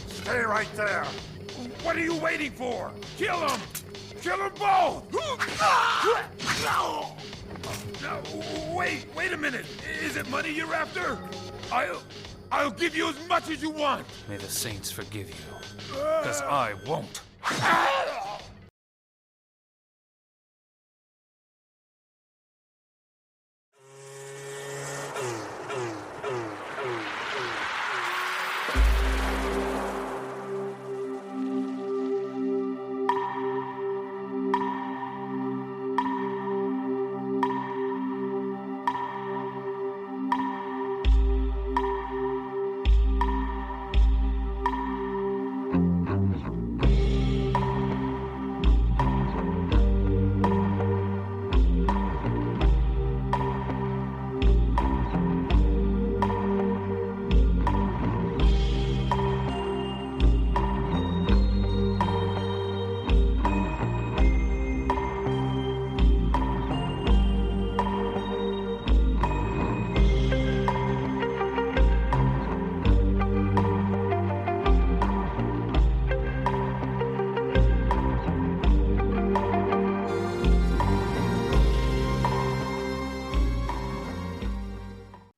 Stay right there. What are you waiting for? Kill them! Kill them both! No, wait a minute. Is it money you're after? I'll give you as much as you want. May the saints forgive you, because I won't.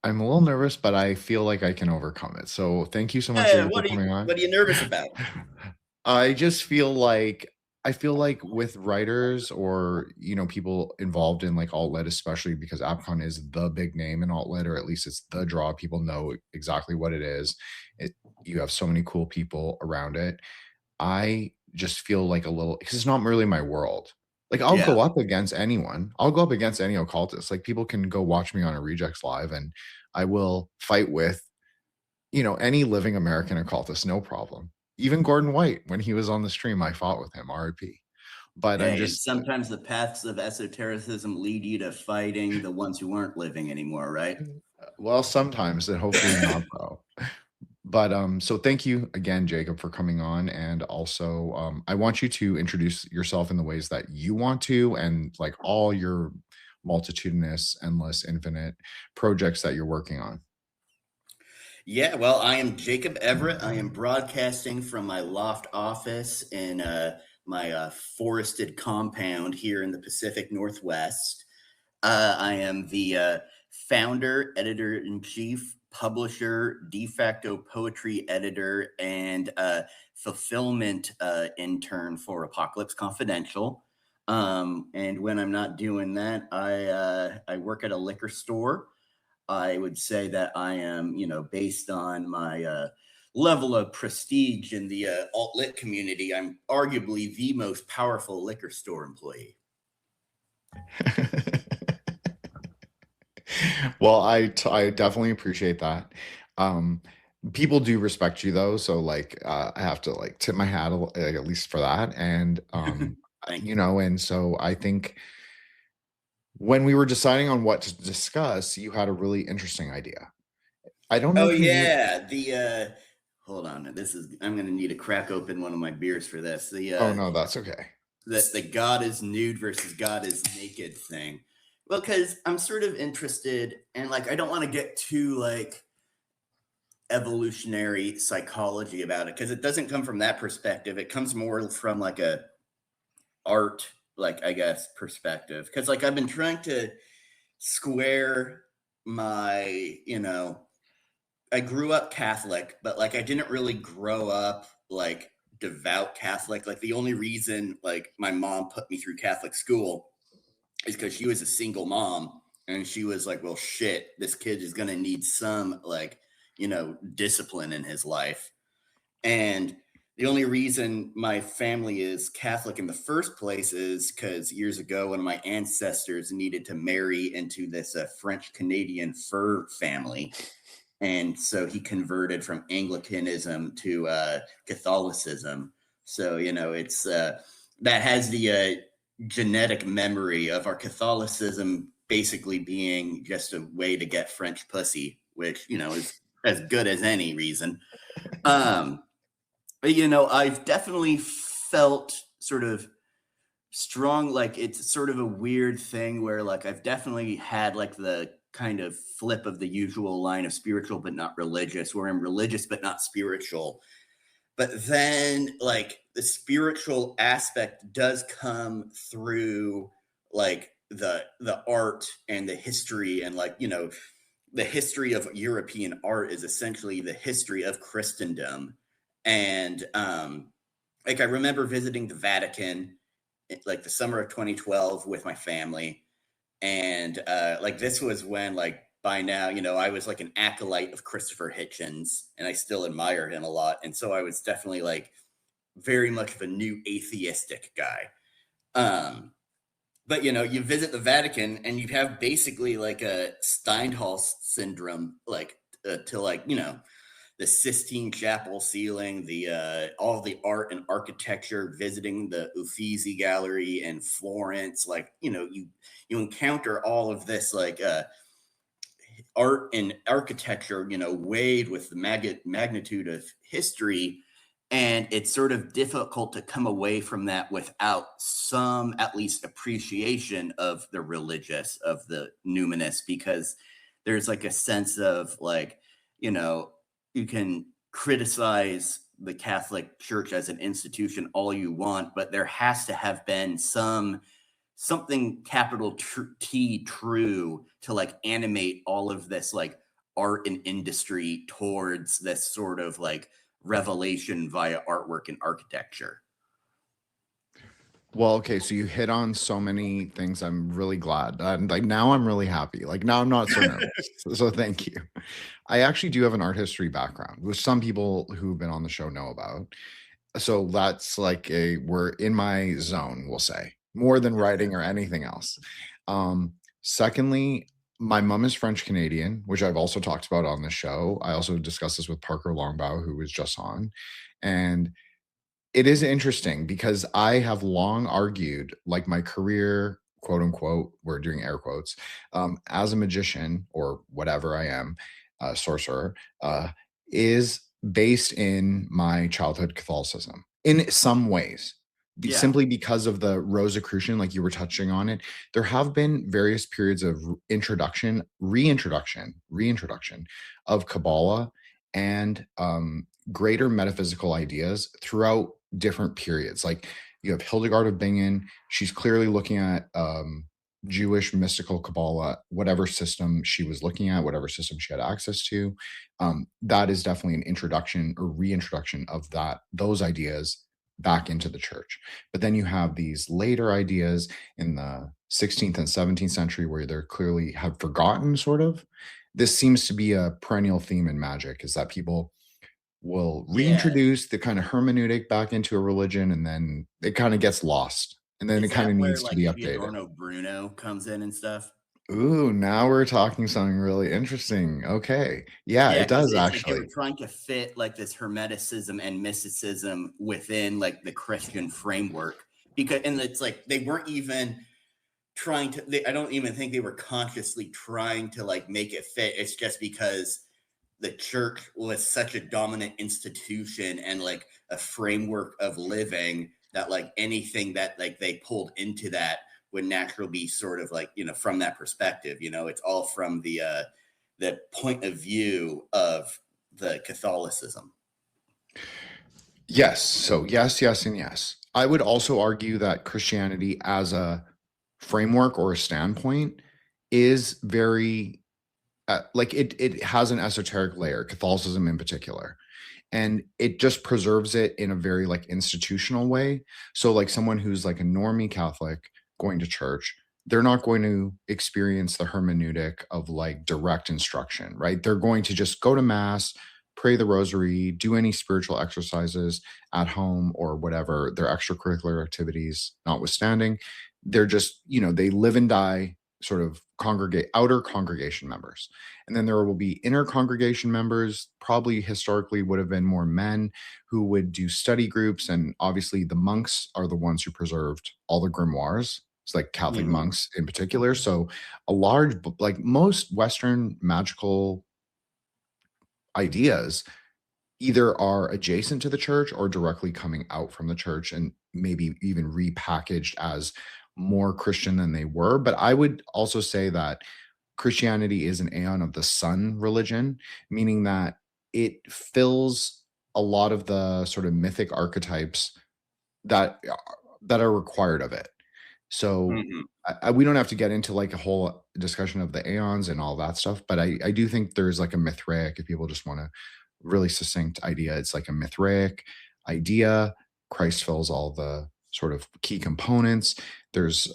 I'm a little nervous, but I feel like I can overcome it. So thank you so much for coming on. What are you nervous about? I just feel like with writers or people involved in like alt lit, especially because AppCon is the big name in alt lit, or at least it's the draw. People know exactly what it is. You have so many cool people around it. I just feel like a little, because it's not really my world. Like I'll go up against anyone. I'll go up against any occultist. Like people can go watch me on a Rejects Live and I will fight with, any living American occultist, no problem. Even Gordon White, when he was on the stream, I fought with him, RIP. But I'm just sometimes the paths of esotericism lead you to fighting the ones who aren't living anymore, right? Well, sometimes, and hopefully not though. But so thank you again, Jacob, for coming on. And also I want you to introduce yourself in the ways that you want to, and like all your multitudinous, endless, infinite projects that you're working on. Yeah, well, I am Jacob Everett. I am broadcasting from my loft office in my forested compound here in the Pacific Northwest. I am the founder, editor-in-chief, publisher, de facto poetry editor, and fulfillment intern for Apocalypse Confidential. And when I'm not doing that, I work at a liquor store. I would say that I am, based on my level of prestige in the alt-lit community, I'm arguably the most powerful liquor store employee. Well, I definitely appreciate that. People do respect you though, so like I have to like tip my hat at least for that. And and so I think when we were deciding on what to discuss, you had a really interesting idea. I don't know. Oh yeah, hold on. I'm going to need to crack open one of my beers for this. Oh no, that's okay. The God is nude versus God is naked thing. Well, because I'm sort of interested, and like I don't want to get too like evolutionary psychology about it, because it doesn't come from that perspective. It comes more from like a art, like I guess, perspective. Because like I've been trying to square my, I grew up Catholic, but like I didn't really grow up like devout Catholic. Like the only reason like my mom put me through Catholic school is because she was a single mom, and she was like, well, shit, this kid is going to need some like, discipline in his life. And the only reason my family is Catholic in the first place is because years ago, one of my ancestors needed to marry into this French-Canadian fur family. And so he converted from Anglicanism to Catholicism. So, it's that has the genetic memory of our Catholicism basically being just a way to get French pussy, which, is as good as any reason. But, I've definitely felt sort of strong, like it's sort of a weird thing where like I've definitely had like the kind of flip of the usual line of spiritual but not religious, where I'm religious but not spiritual. But then like the spiritual aspect does come through like the art and the history, and like, you know, the history of European art is essentially the history of Christendom. And like I remember visiting the Vatican like the summer of 2012 with my family. And like this was when, like, by now, you know, I was like an acolyte of Christopher Hitchens, and I still admire him a lot. And so I was definitely like very much of a new atheistic guy. But you know, you visit the Vatican and you have basically like a Steinhals syndrome, like to like, you know, the Sistine Chapel ceiling, the all the art and architecture, visiting the Uffizi Gallery in Florence, like, you know, you encounter all of this like art and architecture, you know, weighed with the magnitude of history. And it's sort of difficult to come away from that without some, at least, appreciation of the religious, of the numinous, because there's like a sense of like, you know, you can criticize the Catholic Church as an institution all you want, but there has to have been something capital T true to like animate all of this like art and industry towards this sort of like revelation via artwork and architecture. Well, okay, so you hit on so many things. I'm really glad. Like now I'm really happy. Like now I'm not so nervous. So thank you. I actually do have an art history background, which some people who've been on the show know about. So that's like we're in my zone, we'll say, more than writing or anything else. Secondly, my mom is French Canadian, which I've also talked about on the show. I also discussed this with Parker Longbow, who was just on. And it is interesting because I have long argued, like, my career, quote unquote, we're doing air quotes, as a magician or whatever I am, sorcerer, is based in my childhood Catholicism in some ways. Yeah. Simply because of the Rosicrucian, like you were touching on it, there have been various periods of reintroduction of Kabbalah and greater metaphysical ideas throughout different periods. Like you have Hildegard of Bingen. She's clearly looking at Jewish mystical Kabbalah, whatever system she was looking at, whatever system she had access to. That is definitely an introduction or reintroduction of those ideas back into the church. But then you have these later ideas in the 16th and 17th century where they're clearly have forgotten, sort of. This seems to be a perennial theme in magic, is that people will reintroduce the kind of hermeneutic back into a religion, and then it kind of gets lost, and then it kind of needs to be updated. Giordano Bruno comes in and stuff. Ooh, now we're talking something really interesting. Okay. Yeah, it does actually. Like they were trying to fit like this Hermeticism and mysticism within like the Christian framework, and it's like they weren't even trying to, I don't even think they were consciously trying to like make it fit. It's just because the church was such a dominant institution and like a framework of living that like anything that like they pulled into that would naturally be sort of like, you know, from that perspective, you know, it's all from the point of view of the Catholicism. Yes. So yes, and yes. I would also argue that Christianity as a framework or a standpoint is very like it has an esoteric layer, Catholicism in particular, and it just preserves it in a very like institutional way. So like someone who's like a normie Catholic going to church, they're not going to experience the hermeneutic of like direct instruction, right? They're going to just go to mass, pray the rosary, do any spiritual exercises at home or whatever, their extracurricular activities notwithstanding. They're just, you know, they live and die sort of outer congregation members. And then there will be inner congregation members, probably historically would have been more men, who would do study groups. And obviously the monks are the ones who preserved all the grimoires. It's like Catholic monks in particular. So a large, like most Western magical ideas either are adjacent to the church or directly coming out from the church and maybe even repackaged as more Christian than they were. But I would also say that Christianity is an aeon of the sun religion, meaning that it fills a lot of the sort of mythic archetypes that are required of it. So Mhm. we don't have to get into like a whole discussion of the aeons and all that stuff, but I do think there's like a Mithraic, if people just want a really succinct idea, it's like a Mithraic idea. Christ fills all the sort of key components. There's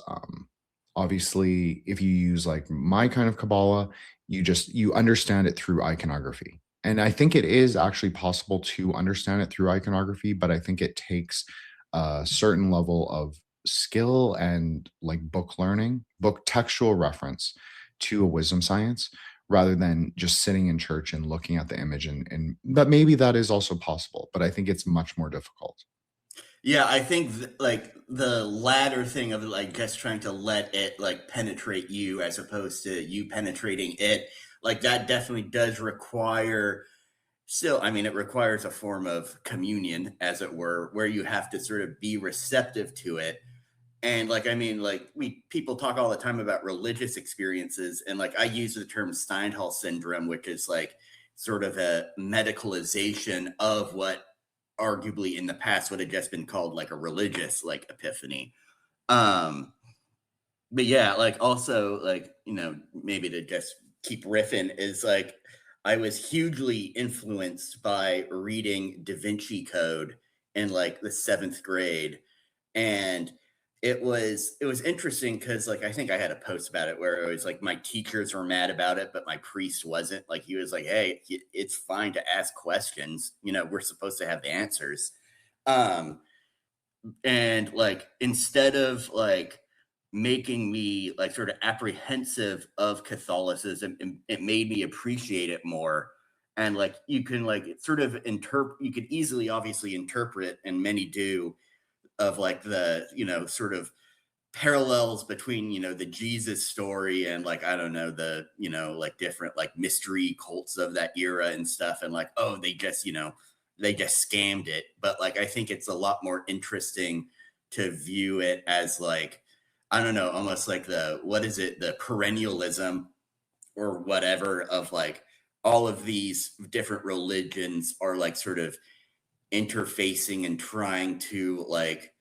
obviously, if you use like my kind of Kabbalah, you understand it through iconography. And I think it is actually possible to understand it through iconography, but I think it takes a certain level of skill and like book learning, book textual reference to a wisdom science rather than just sitting in church and looking at the image. And but maybe that is also possible, but I think it's much more difficult. Yeah, I think like the latter thing of like just trying to let it like penetrate you as opposed to you penetrating it, like that definitely does require still, I mean, it requires a form of communion, as it were, where you have to sort of be receptive to it. And like, I mean, like people talk all the time about religious experiences, and like I use the term Steinhall syndrome, which is like sort of a medicalization of what arguably in the past would have just been called like a religious like epiphany. Um, but yeah, like also like, you know, maybe to just keep riffing is like I was hugely influenced by reading Da Vinci Code in like the 7th grade. And it was interesting because like I think I had a post about it where it was like my teachers were mad about it, but my priest wasn't. Like he was like, hey, it's fine to ask questions. You know, we're supposed to have the answers. Um, and like instead of like making me like sort of apprehensive of Catholicism, it made me appreciate it more. And like you can like sort of interpret, you could easily obviously interpret, and many do, of like the, you know, sort of parallels between, you know, the Jesus story and like, I don't know, the, you know, like different like mystery cults of that era and stuff. And like, oh, they just, you know, they just scammed it. But like, I think it's a lot more interesting to view it as like, I don't know, almost like the, what is it, the perennialism or whatever of like all of these different religions are like sort of interfacing and trying to like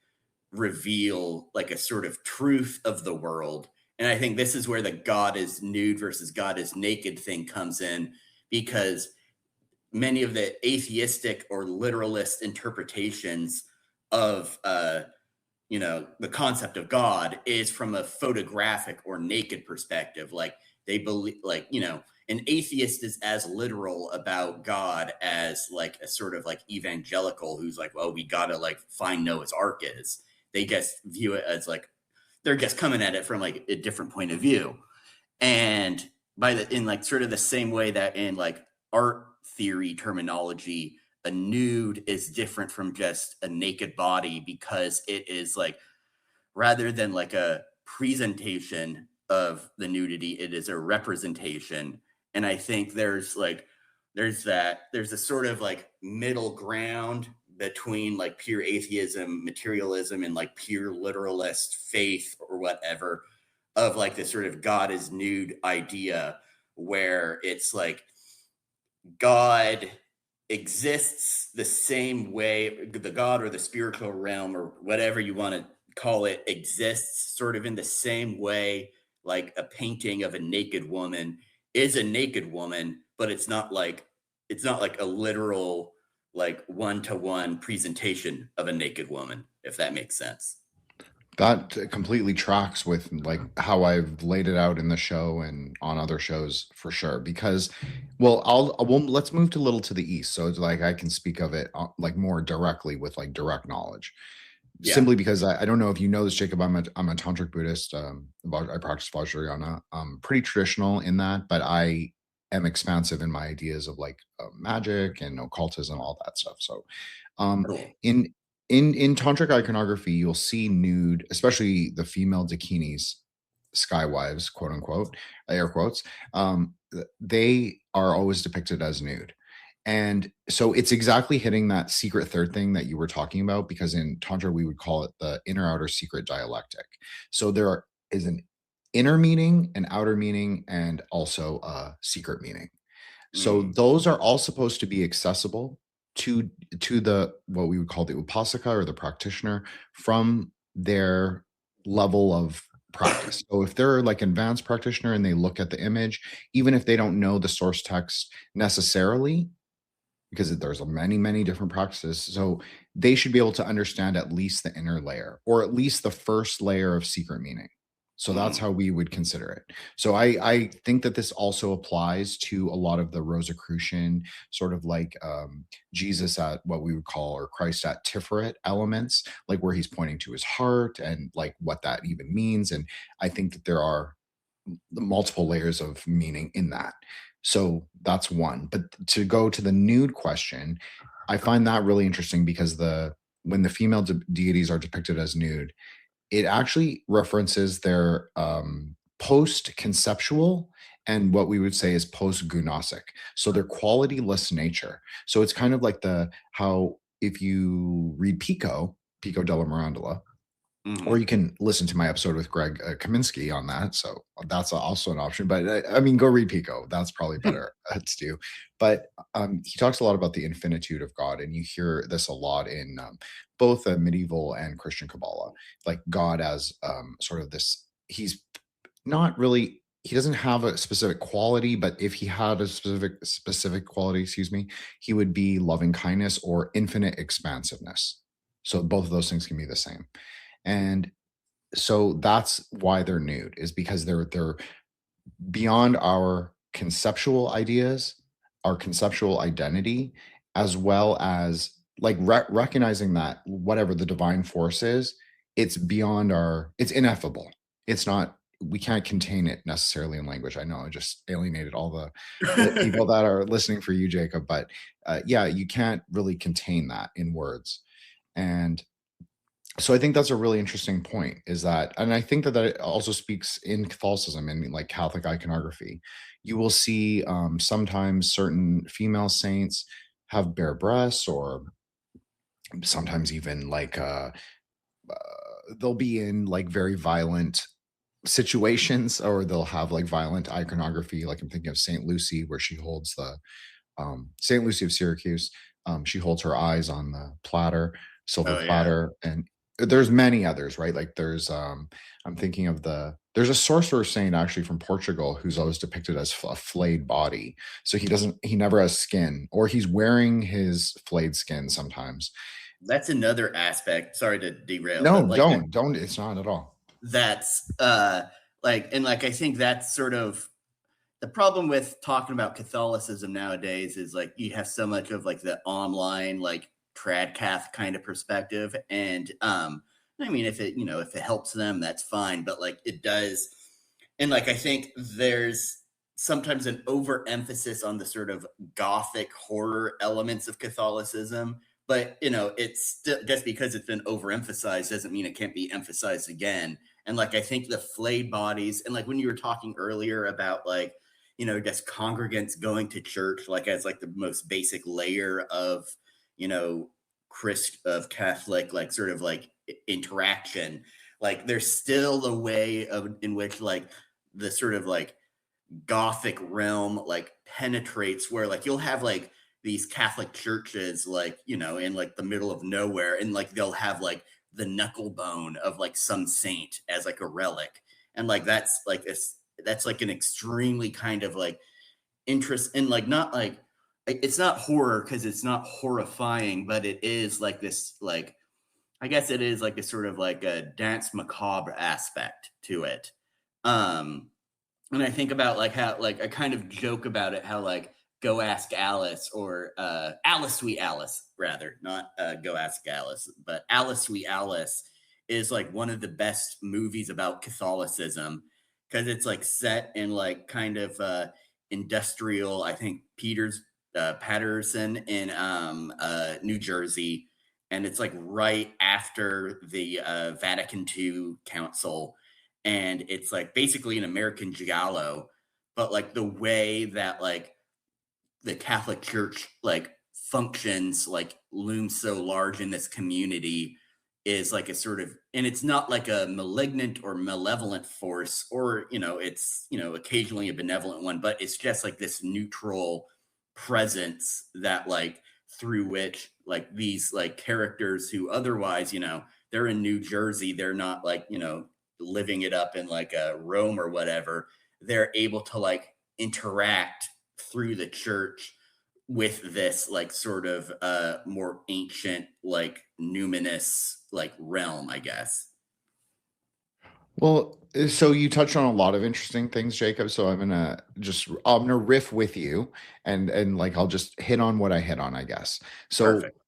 reveal like a sort of truth of the world. And I think this is where the God is nude versus God is naked thing comes in, because many of the atheistic or literalist interpretations of you know, the concept of God is from a photographic or naked perspective. Like they believe, like, you know, an atheist is as literal about God as like a sort of like evangelical who's like, well, we gotta like find Noah's Ark is. They just view it as like they're just coming at it from like a different point of view. And by the in like sort of the same way that in like art theory terminology, a nude is different from just a naked body because it is like rather than like a presentation of the nudity, it is a representation. And I think there's like there's a sort of like middle ground between like pure atheism, materialism, and like pure literalist faith or whatever, of like this sort of God is nude idea where it's like God exists the same way, the God or the spiritual realm or whatever you want to call it exists sort of in the same way like a painting of a naked woman is a naked woman, but it's not like a literal like one-to-one presentation of a naked woman, if that makes sense. That completely tracks with like how I've laid it out in the show and on other shows for sure. Because, well, let's move to a little to the east, so it's like I can speak of it like more directly with like direct knowledge. Yeah. Simply because I don't know if you know this, Jacob. I'm a tantric Buddhist. I practice Vajrayana. Pretty traditional in that, but I am expansive in my ideas of like magic and occultism, all that stuff. So, um, Cool. in tantric iconography, you'll see nude, especially the female dakinis, sky wives, quote unquote, air quotes. They are always depicted as nude. And so it's exactly hitting that secret third thing that you were talking about, because in Tantra, we would call it the inner outer secret dialectic. So there is an inner meaning, an outer meaning, and also a secret meaning. So Mm. those are all supposed to be accessible to the what we would call the upasaka or the practitioner from their level of practice. So if they're like an advanced practitioner and they look at the image, even if they don't know the source text necessarily, because there's many different practices, so they should be able to understand at least the inner layer or at least the first layer of secret meaning. So that's Mm. how we would consider it. So I think that this also applies to a lot of the Rosicrucian sort of like Jesus at what we would call, or Christ at Tiferet elements, like where he's pointing to his heart and like what that even means. And I think that there are the multiple layers of meaning in that. So that's one. But to go to the nude question, I find that really interesting because when the female deities are depicted as nude, it actually references their post-conceptual and what we would say is post-gunasic. So their quality-less nature. So it's kind of like how if you read Pico della Mirandola, or Mhm. you can listen to my episode with Greg Kaminsky on that. So that's also an option. But I mean, go read Pico. That's probably better to do. But he talks a lot about the infinitude of God, and you hear this a lot in both medieval and Christian Kabbalah, like God as sort of this. He's not really. He doesn't have a specific quality, but if he had a specific quality, excuse me, he would be loving kindness or infinite expansiveness. So both of those things can be the same. And so that's why they're nude, is because they're beyond our conceptual ideas, our conceptual identity, as well as like recognizing that whatever the divine force is, it's ineffable. It's not, we can't contain it necessarily in language. I know I just alienated all the people that are listening for you, Jacob, but yeah, you can't really contain that in words. And so I think that's a really interesting point, is that, and I think that it also speaks in Catholicism and like Catholic iconography. You will see sometimes certain female saints have bare breasts, or sometimes even like they'll be in like very violent situations, or they'll have like violent iconography. Like I'm thinking of Saint Lucy, where she holds the Saint Lucy of Syracuse. She holds her eyes on the platter, silver Oh yeah. platter, and there's many others, right? Like I'm thinking of there's a sorcerer saint actually from Portugal who's always depicted as a flayed body. So he never has skin, or he's wearing his flayed skin sometimes. That's another aspect. Sorry to derail, No, but like don't. It's not at all. that's like, and like I think that's sort of the problem with talking about Catholicism nowadays, is like you have so much of like the online like tradcath kind of perspective. And I mean, if it helps them, that's fine, but like it does. And like I think there's sometimes an overemphasis on the sort of gothic horror elements of Catholicism. But it's still, just because it's been overemphasized doesn't mean it can't be emphasized again. And like I think the flayed bodies, and like when you were talking earlier about like just congregants going to church, like as like the most basic layer of of Catholic like sort of like interaction, like there's still a way in which like the sort of like Gothic realm like penetrates, where like you'll have like these Catholic churches like in like the middle of nowhere, and like they'll have like the knuckle bone of like some saint as like a relic. And like that's like an extremely kind of like interest in like, not like, it's not horror because it's not horrifying, but it is like this, like I guess it is like a sort of like a dance macabre aspect to it. And I think about like how, like I kind of joke about it, how like Go Ask Alice, or Alice Sweet Alice, rather, not Go Ask Alice, but Alice Sweet Alice is like one of the best movies about Catholicism, because it's like set in like kind of industrial, I think Patterson in New Jersey, and it's like right after the Vatican II Council, and it's like basically an American giallo, but like the way that like the Catholic Church like functions like looms so large in this community is like a sort of, and it's not like a malignant or malevolent force, or, it's, occasionally a benevolent one, but it's just like this neutral presence that like through which like these like characters who otherwise, they're in New Jersey, they're not like, living it up in like Rome or whatever, they're able to like interact through the church with this like sort of more ancient, like numinous like realm, I guess. Well, so you touched on a lot of interesting things, Jacob. So I'm gonna riff with you, and like I'll just hit on what I hit on, I guess. So Perfect.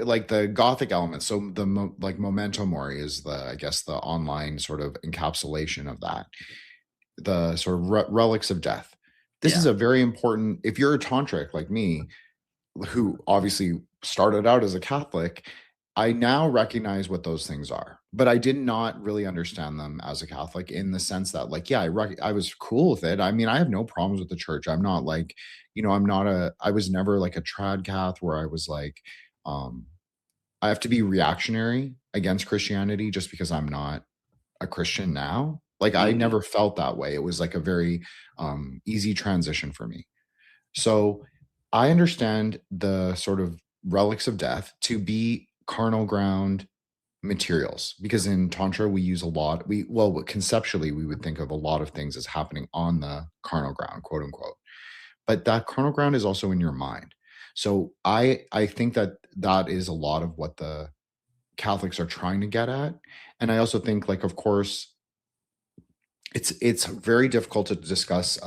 like the Gothic elements. So like Memento Mori is I guess the online sort of encapsulation of that. The sort of relics of death. This is Yeah. a very important. If you're a tantric like me, who obviously started out as a Catholic, I now recognize what those things are, but I did not really understand them as a Catholic in the sense that, like, yeah, I was cool with it. I mean, I have no problems with the church. I'm not like, I was never like a trad cath where I was like, um, I have to be reactionary against Christianity just because I'm not a Christian now. Like, I Mhm. never felt that way. It was like a very easy transition for me. So I understand the sort of relics of death to be carnal ground materials, because in tantra we use a lot, conceptually we would think of a lot of things as happening on the carnal ground, quote unquote, but that carnal ground is also in your mind. So I think that is a lot of what the Catholics are trying to get at. And I also think, like, of course, it's very difficult to discuss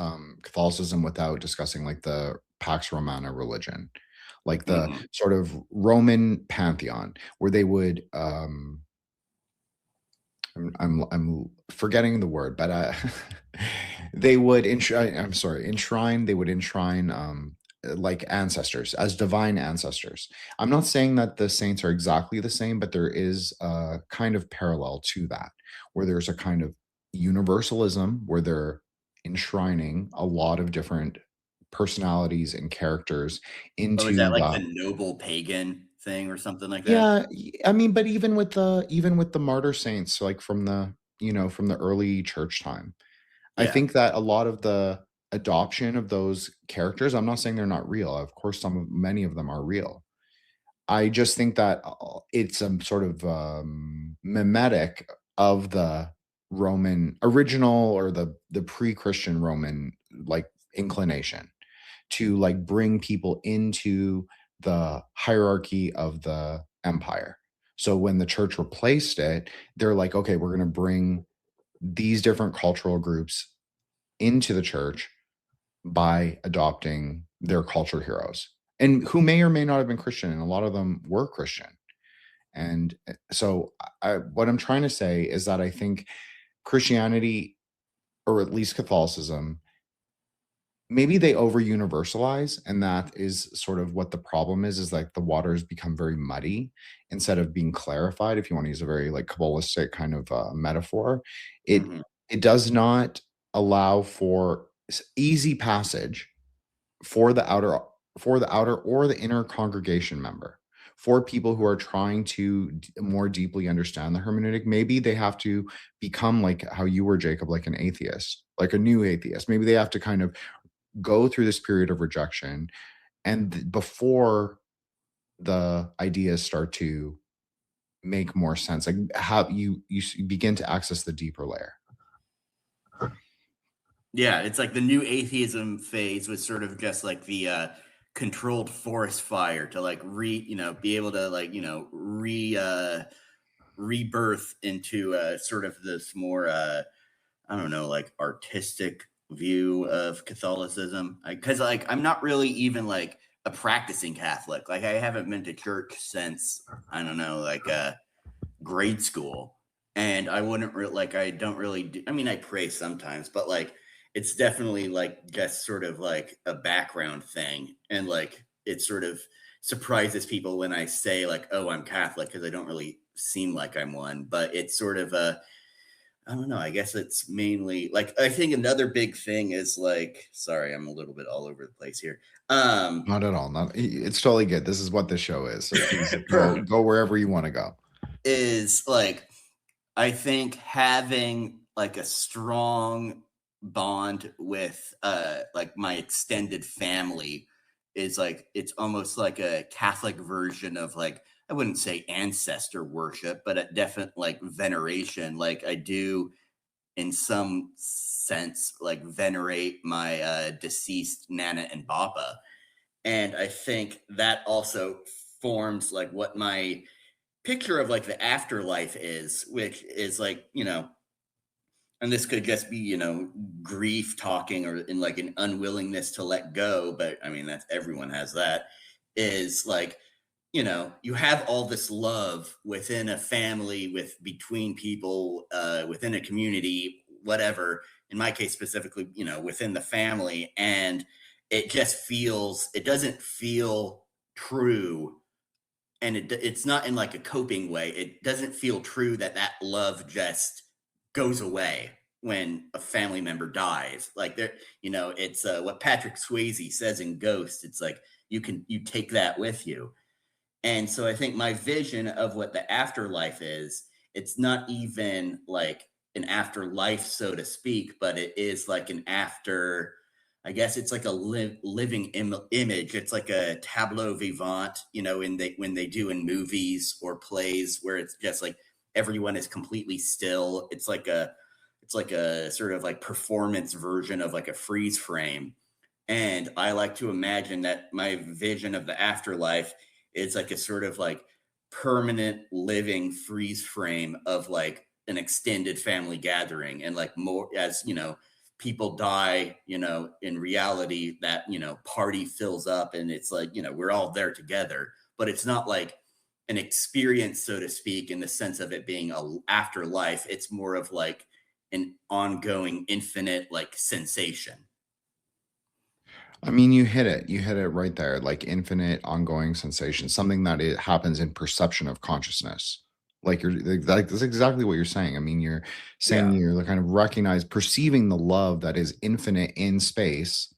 Catholicism without discussing like the Pax Romana religion, like the Mhm. sort of Roman pantheon, where they would I'm forgetting the word, but they would enshrine. They would enshrine like ancestors as divine ancestors. I'm not saying that the saints are exactly the same, but there is a kind of parallel to that, where there's a kind of universalism where they're enshrining a lot of different personalities and characters Oh, is that into like the. the noble pagan thing or something like that? Yeah, I mean, but even with the martyr saints, like from the early church time, I Yeah. think that a lot of the adoption of those characters, I'm not saying they're not real. Of course, many of them are real. I just think that it's a sort of mimetic of the Roman original, or the pre-Christian Roman like inclination to like bring people into the hierarchy of the empire. So when the church replaced it, they're like, okay, we're going to bring these different cultural groups into the church by adopting their culture heroes, and who may or may not have been Christian, and a lot of them were Christian. And so what I'm trying to say is that I think Christianity, or at least Catholicism, maybe they over universalize, and that is sort of what the problem is like the waters become very muddy instead of being clarified, if you want to use a very like kabbalistic kind of metaphor. it Mhm. it does not allow for easy passage for the outer or the inner congregation member, for people who are trying to more deeply understand the hermeneutic. Maybe they have to become like how you were, Jacob, like an atheist, like a new atheist. Maybe they have to kind of go through this period of rejection, and before the ideas start to make more sense, like how you begin to access the deeper layer. Yeah, it's like the new atheism phase was sort of just like the controlled forest fire to like be able to like, rebirth into sort of this more I don't know, like artistic view of Catholicism. Because like I'm not really even like a practicing Catholic. Like I haven't been to church since I don't know, like grade school, and I wouldn't like I don't really do, I mean I pray sometimes, but like it's definitely like just sort of like a background thing, and like it sort of surprises people when I say like, oh, I'm Catholic, because I don't really seem like I'm one, but it's sort of a I don't know. I guess it's mainly like I think another big thing is like sorry, I'm a little bit all over the place here. Not at all. Not It's totally good. This is what this show is. So please go Perfect. go wherever you want to go. is like, I think having like a strong bond with like my extended family is like, it's almost like a Catholic version of like, I wouldn't say ancestor worship, but a definite like veneration. Like I do in some sense like venerate my deceased Nana and Papa. And I think that also forms like what my picture of like the afterlife is, which is like, you know, and this could just be, you know, grief talking or in like an unwillingness to let go. But I mean, that's everyone has that, is like, you know, you have all this love within a family, with between people, within a community, whatever. In my case specifically, you know, within the family, and it just feels, it doesn't feel true, and it's not in like a coping way. It doesn't feel true that that love just goes away when a family member dies. Like there, you know, it's what Patrick Swayze says in Ghost. It's like you take that with you. And so I think my vision of what the afterlife is, it's not even like an afterlife, so to speak, but it is like an after, I guess it's like a living image. It's like a tableau vivant, you know, when they do in movies or plays where it's just like everyone is completely still. It's like a sort of like performance version of like a freeze frame. And I like to imagine that my vision of the afterlife is like a sort of like permanent living freeze frame of like an extended family gathering. And like more, as you know, people die, you know, in reality, that, you know, party fills up and it's like, you know, we're all there together, but it's not like an experience, so to speak, in the sense of it being a afterlife. It's more of like an ongoing infinite like sensation. I mean, you hit it. You hit it right there. Like infinite ongoing sensation, something that it happens in perception of consciousness. Like like that's exactly what you're saying. I mean, you're saying Yeah. you're kind of perceiving the love that is infinite in space.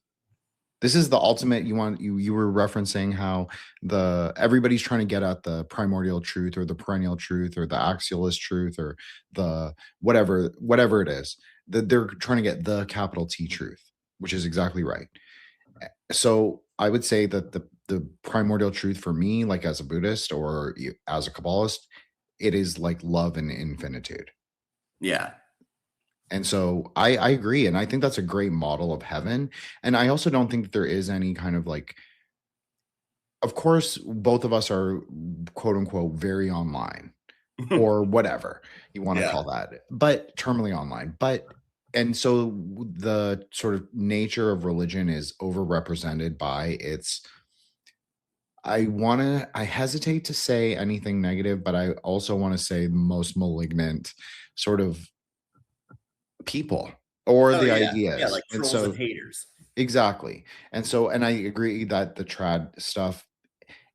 This is the ultimate. You were referencing how everybody's trying to get at the primordial truth or the perennial truth or the axialist truth or the whatever it is. That they're trying to get the capital T truth, which is exactly right. So I would say that the primordial truth for me, like as a Buddhist or as a Kabbalist, it is like love and infinitude. Yeah. And so I agree. And I think that's a great model of heaven. And I also don't think that there is any kind of like, of course, both of us are quote unquote very online or whatever you want to Yeah. call that, but terminally online. And so the sort of nature of religion is overrepresented by its, I hesitate to say anything negative, but I also want to say most malignant sort of people or Oh the yeah. Yeah, ideas. like And trolls and so haters. exactly. And I agree that the trad stuff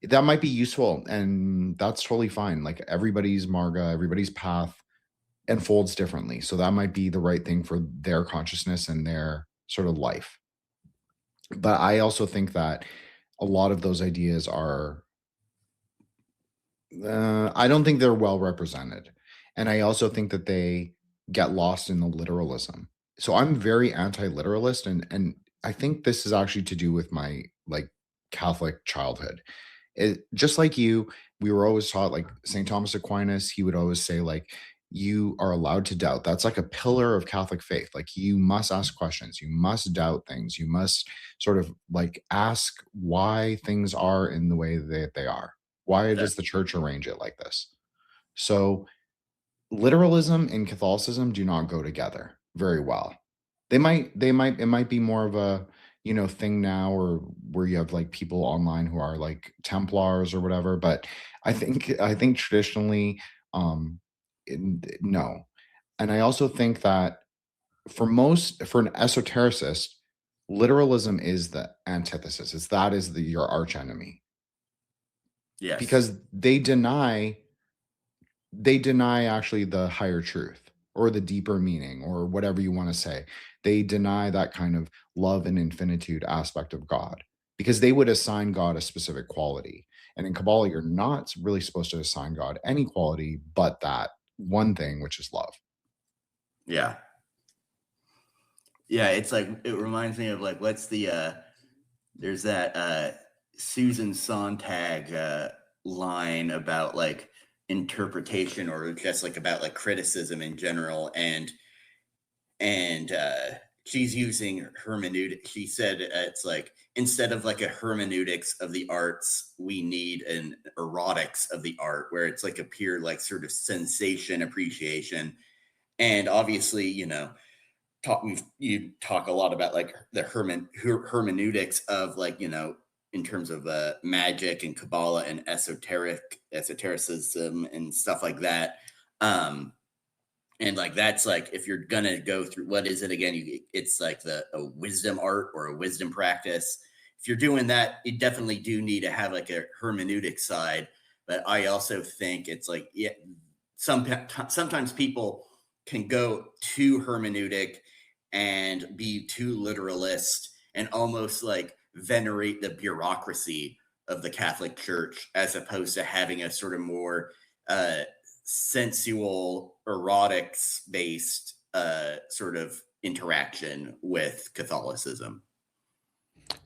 that might be useful and that's totally fine. Like everybody's marga, everybody's path unfolds differently. So that might be the right thing for their consciousness and their sort of life. But I also think that a lot of those ideas are I don't think they're well represented. And I also think that they get lost in the literalism. So I'm very anti-literalist and I think this is actually to do with my like Catholic childhood. Just like you, we were always taught like St. Thomas Aquinas, he would always say like you are allowed to doubt. That's like a pillar of Catholic faith. Like you must ask questions, you must doubt things, you must sort of like ask why things are in the way that they are. Why That, does the church arrange it like this? So literalism and Catholicism do not go together very well. It might be more of a, thing now or where you have like people online who are like Templars or whatever. But I think traditionally, no. And I also think that for an esotericist, literalism is the antithesis. Is your arch enemy yes. because they deny actually the higher truth or the deeper meaning or whatever you want to say. They deny that kind of love and infinitude aspect of God because they would assign God a specific quality. And in Kabbalah, you're not really supposed to assign God any quality but that one thing, which is love. Yeah. Yeah, it's like, it reminds me of like, what's the there's that Susan Sontag line about like interpretation, or just like about like criticism in general, and she's using hermeneutic. She said it's like, instead of like a hermeneutics of the arts, we need an erotics of the art, where it's like a pure like sort of sensation appreciation. And obviously, you know, you talk a lot about like the hermeneutics of like, you know, in terms of magic and Kabbalah and esotericism and stuff like that. And like, that's like, if you're gonna go through, what is it again? It's like a wisdom art or a wisdom practice. If you're doing that, you definitely do need to have like a hermeneutic side. But I also think it's like, yeah, sometimes people can go too hermeneutic and be too literalist and almost like venerate the bureaucracy of the Catholic Church, as opposed to having a sort of more sensual, erotics based sort of interaction with Catholicism.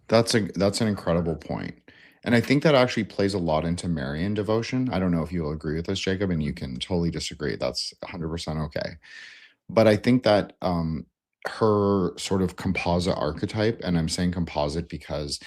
That's an incredible point. And I think that actually plays a lot into Marian devotion. I don't know if you'll agree with this, Jacob, and you can totally disagree. That's 100% okay. But I think that her sort of composite archetype, and I'm saying composite because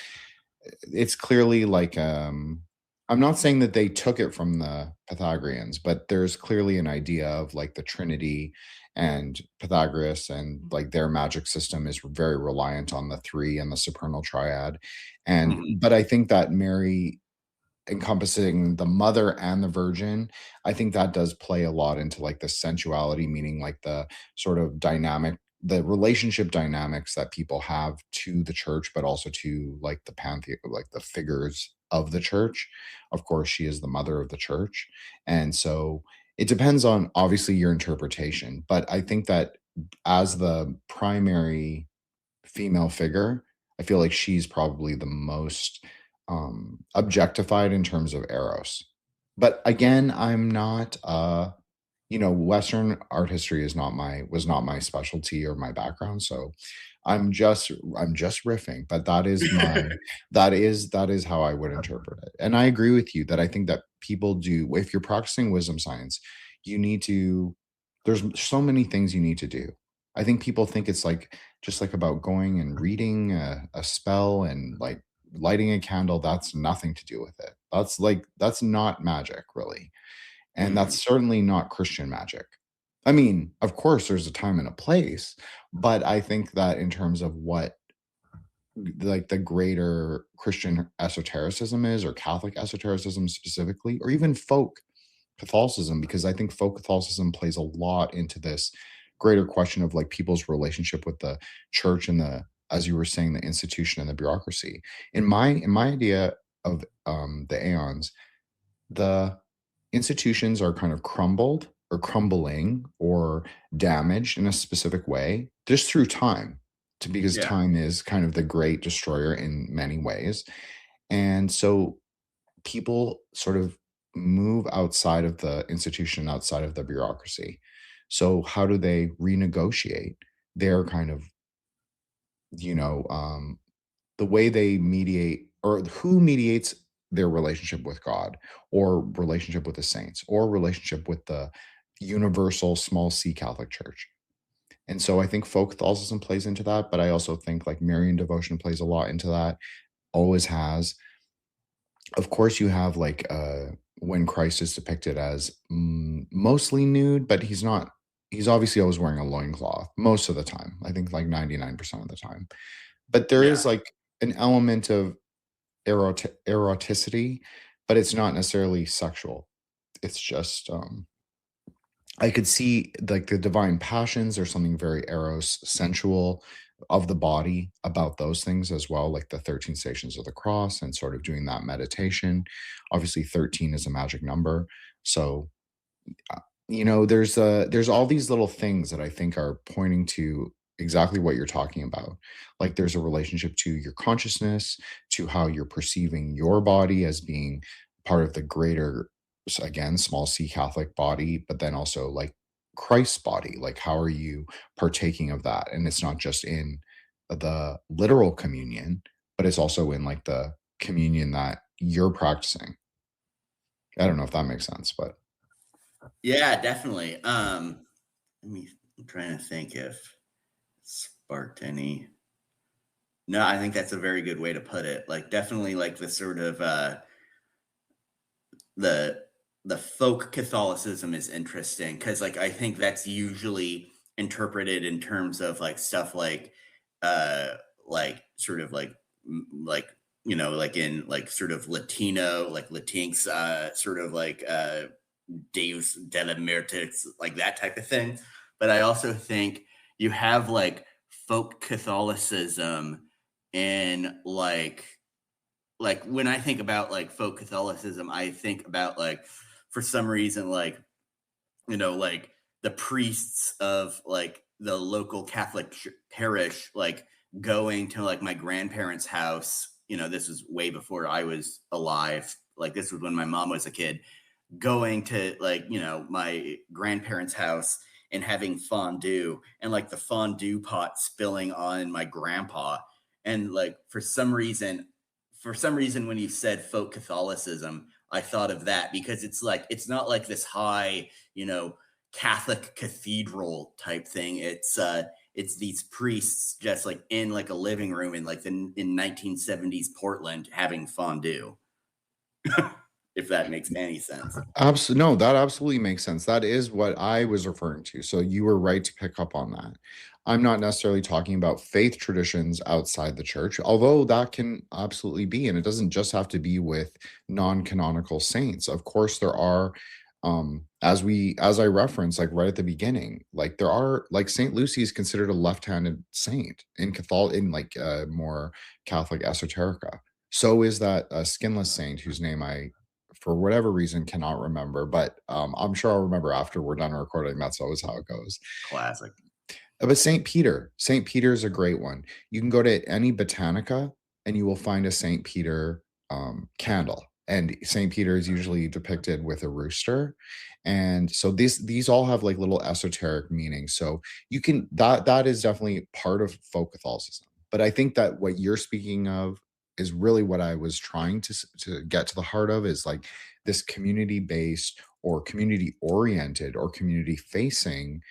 it's clearly like I'm not saying that they took it from the Pythagoreans, but there's clearly an idea of like the Trinity and Pythagoras, and like their magic system is very reliant on the three and the supernal triad. And Mhm. but I think that Mary, encompassing the mother and the virgin, I think that does play a lot into like the sensuality, meaning like the sort of dynamic, the relationship dynamics that people have to the church, but also to like the pantheon, like the figures of the church. Of course, she is the mother of the church. And so it depends on obviously your interpretation. But I think that as the primary female figure, I feel like she's probably the most objectified in terms of eros. But again, I'm not Western art history is not my was not my specialty or my background. So I'm just riffing, but that is my that is how I would interpret it. And I agree with you that I think that people do, if you're practicing wisdom science, you need to there's so many things you need to do. I think people think it's like just like about going and reading a spell and like lighting a candle. That's nothing to do with it. That's not magic really. And Mhm. that's certainly not Christian magic. I mean, of course, there's a time and a place, but I think that in terms of what like the greater Christian esotericism is, or Catholic esotericism specifically, or even folk Catholicism, because I think folk Catholicism plays a lot into this greater question of like people's relationship with the church and the, as you were saying, the institution and the bureaucracy. In my idea of the aeons, the institutions are kind of crumbled or crumbling or damaged in a specific way just through time, because Yeah. time is kind of the great destroyer in many ways. And so people sort of move outside of the institution, outside of the bureaucracy. So how do they renegotiate their kind of, you know, the way they mediate, or who mediates their relationship with God, or relationship with the saints, or relationship with the universal small c Catholic Church. And so I think folk Catholicism plays into that, but I also think like Marian devotion plays a lot into that, always has. Of course, you have like when Christ is depicted as mostly nude, but he's not. He's obviously always wearing a loincloth most of the time. I think like 99% of the time. But there is Yeah. like an element of eroticity, but it's not necessarily sexual. It's just I could see like the divine passions. There's something very eros sensual of the body about those things as well, like the 13 stations of the cross and sort of doing that meditation. Obviously, 13 is a magic number. So there's all these little things that I think are pointing to exactly what you're talking about. Like there's a relationship to your consciousness, to how you're perceiving your body as being part of the greater, again, small c Catholic body, but then also like Christ's body. Like, how are you partaking of that? And it's not just in the literal communion, but it's also in like the communion that you're practicing. I don't know if that makes sense, but Yeah, definitely. I'm trying to think if it sparked any. No, I think that's a very good way to put it. Like, definitely like the sort of the folk Catholicism is interesting because like I think that's usually interpreted in terms of like stuff like sort of like like in like sort of Latino like Latinx sort of like Deus de la Muertes, like that type of thing. But I also think you have like folk Catholicism in like when I think about like folk Catholicism, I think about like for some reason like like the priests of like the local Catholic parish like going to like my grandparents' house. This was way before I was alive. Like this was when my mom was a kid, going to like my grandparents' house and having fondue and like the fondue pot spilling on my grandpa. And like for some reason when you said folk Catholicism, I thought of that because it's like it's not like this high Catholic cathedral type thing. It's these priests just like in like a living room in like in 1970s Portland having fondue. If that makes any sense. absolutely, no, that absolutely makes sense. That is what I was referring to. So you were right to pick up on that. I'm not necessarily talking about faith traditions outside the church, although that can absolutely be, and it doesn't just have to be with non-canonical saints. Of course, there are, as I referenced, like right at the beginning, like there are, like Saint Lucy is considered a left-handed saint in like more Catholic esoterica. So is that skinless saint whose name I, for whatever reason, cannot remember, but I'm sure I'll remember after we're done recording. That's always how it goes. Classic. But St. Peter is a great one. You can go to any botanica and you will find a St. Peter candle. And St. Peter is usually depicted with a rooster. And so these all have like little esoteric meanings. So you can, that is definitely part of folk Catholicism. But I think that what you're speaking of is really what I was trying to get to the heart of, is like this community based or community oriented or community facing,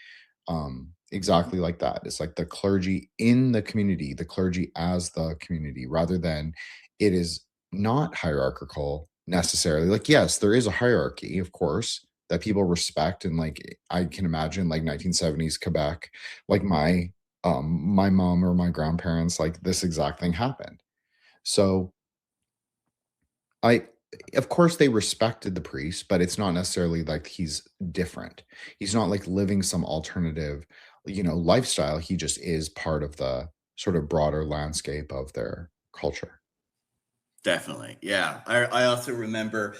exactly like that. It's like the clergy in the community, the clergy as the community, rather than it is not hierarchical necessarily. Like, yes, there is a hierarchy, of course, that people respect. And like I can imagine like 1970s Quebec, like my mom or my grandparents, like this exact thing happened. So I, of course, they respected the priest, but it's not necessarily like he's different. He's not like living some alternative, lifestyle. He just is part of the sort of broader landscape of their culture. Definitely. Yeah. I also remember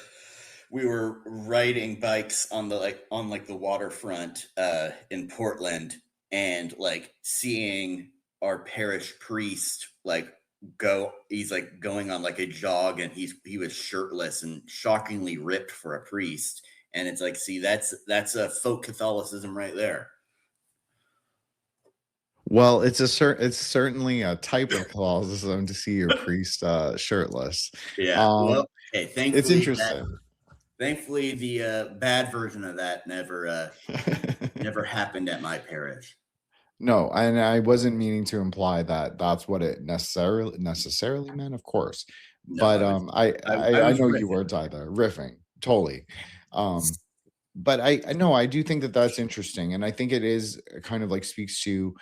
we were riding bikes on the waterfront in Portland, and like seeing our parish priest like he's like going on like a jog, and he was shirtless and shockingly ripped for a priest. And it's like, see, that's a folk Catholicism right there. Well, it's certainly a type of Catholicism to see your priest shirtless. Yeah. Well, hey, It's interesting. Thankfully, the bad version of that never happened at my parish. No, and I wasn't meaning to imply that that's what it necessarily meant, of course. No, But I was know riffing. you weren't either. Riffing, totally. But I know, I do think that that's interesting, and I think it is kind of like speaks to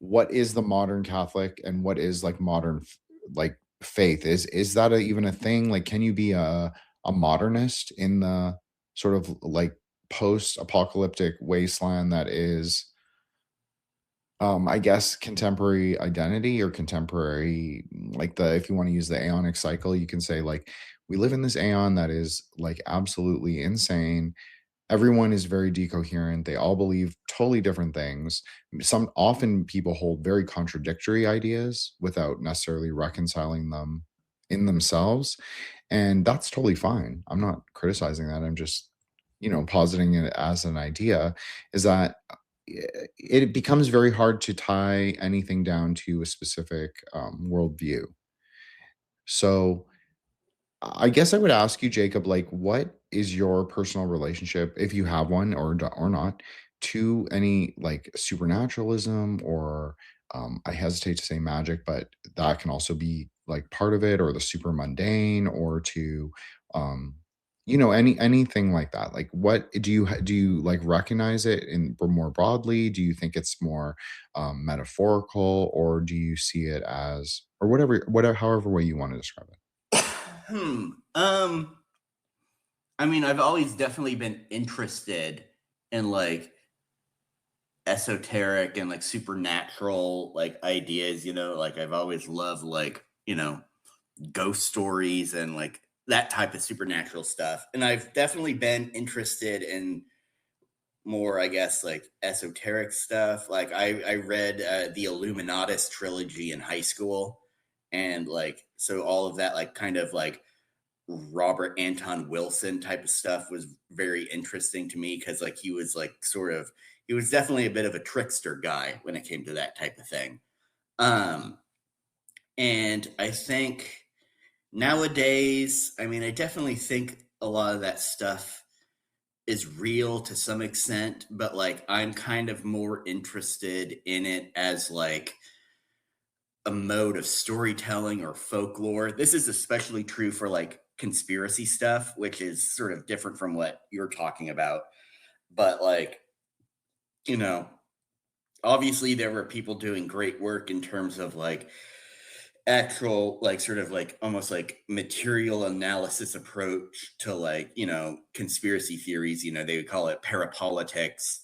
what is the modern Catholic and what is like modern like faith. Is that even a thing? Like, can you be a modernist in the sort of like post-apocalyptic wasteland that is, I guess, contemporary identity or contemporary, like the, if you want to use the aeonic cycle, you can say like we live in this aeon that is like absolutely insane. Everyone is very decoherent. They all believe totally different things. Often people hold very contradictory ideas without necessarily reconciling them in themselves, and that's totally fine. I'm not criticizing that. I'm just, positing it as an idea, is that it becomes very hard to tie anything down to a specific worldview. So I guess I would ask you, Jacob, like, what is your personal relationship, if you have one or not, to any like supernaturalism or I hesitate to say magic, but that can also be like part of it, or the super mundane, or to anything like that. Like, what do you like recognize it in more broadly? Do you think it's more metaphorical, or do you see it as, or whatever, however way you want to describe it? I mean, I've always definitely been interested in like esoteric and like supernatural like ideas, like I've always loved like, ghost stories and like that type of supernatural stuff. And I've definitely been interested in more, I guess, like esoteric stuff. Like I read the Illuminatus trilogy in high school, and like so all of that like kind of like Robert Anton Wilson type of stuff was very interesting to me, because like he was like he was definitely a bit of a trickster guy when it came to that type of thing. And I think nowadays, I mean, I definitely think a lot of that stuff is real to some extent, but like I'm kind of more interested in it as like a mode of storytelling or folklore. This is especially true for like conspiracy stuff, which is sort of different from what you're talking about. But like, obviously there were people doing great work in terms of like actual like sort of like almost like material analysis approach to like conspiracy theories. They would call it parapolitics,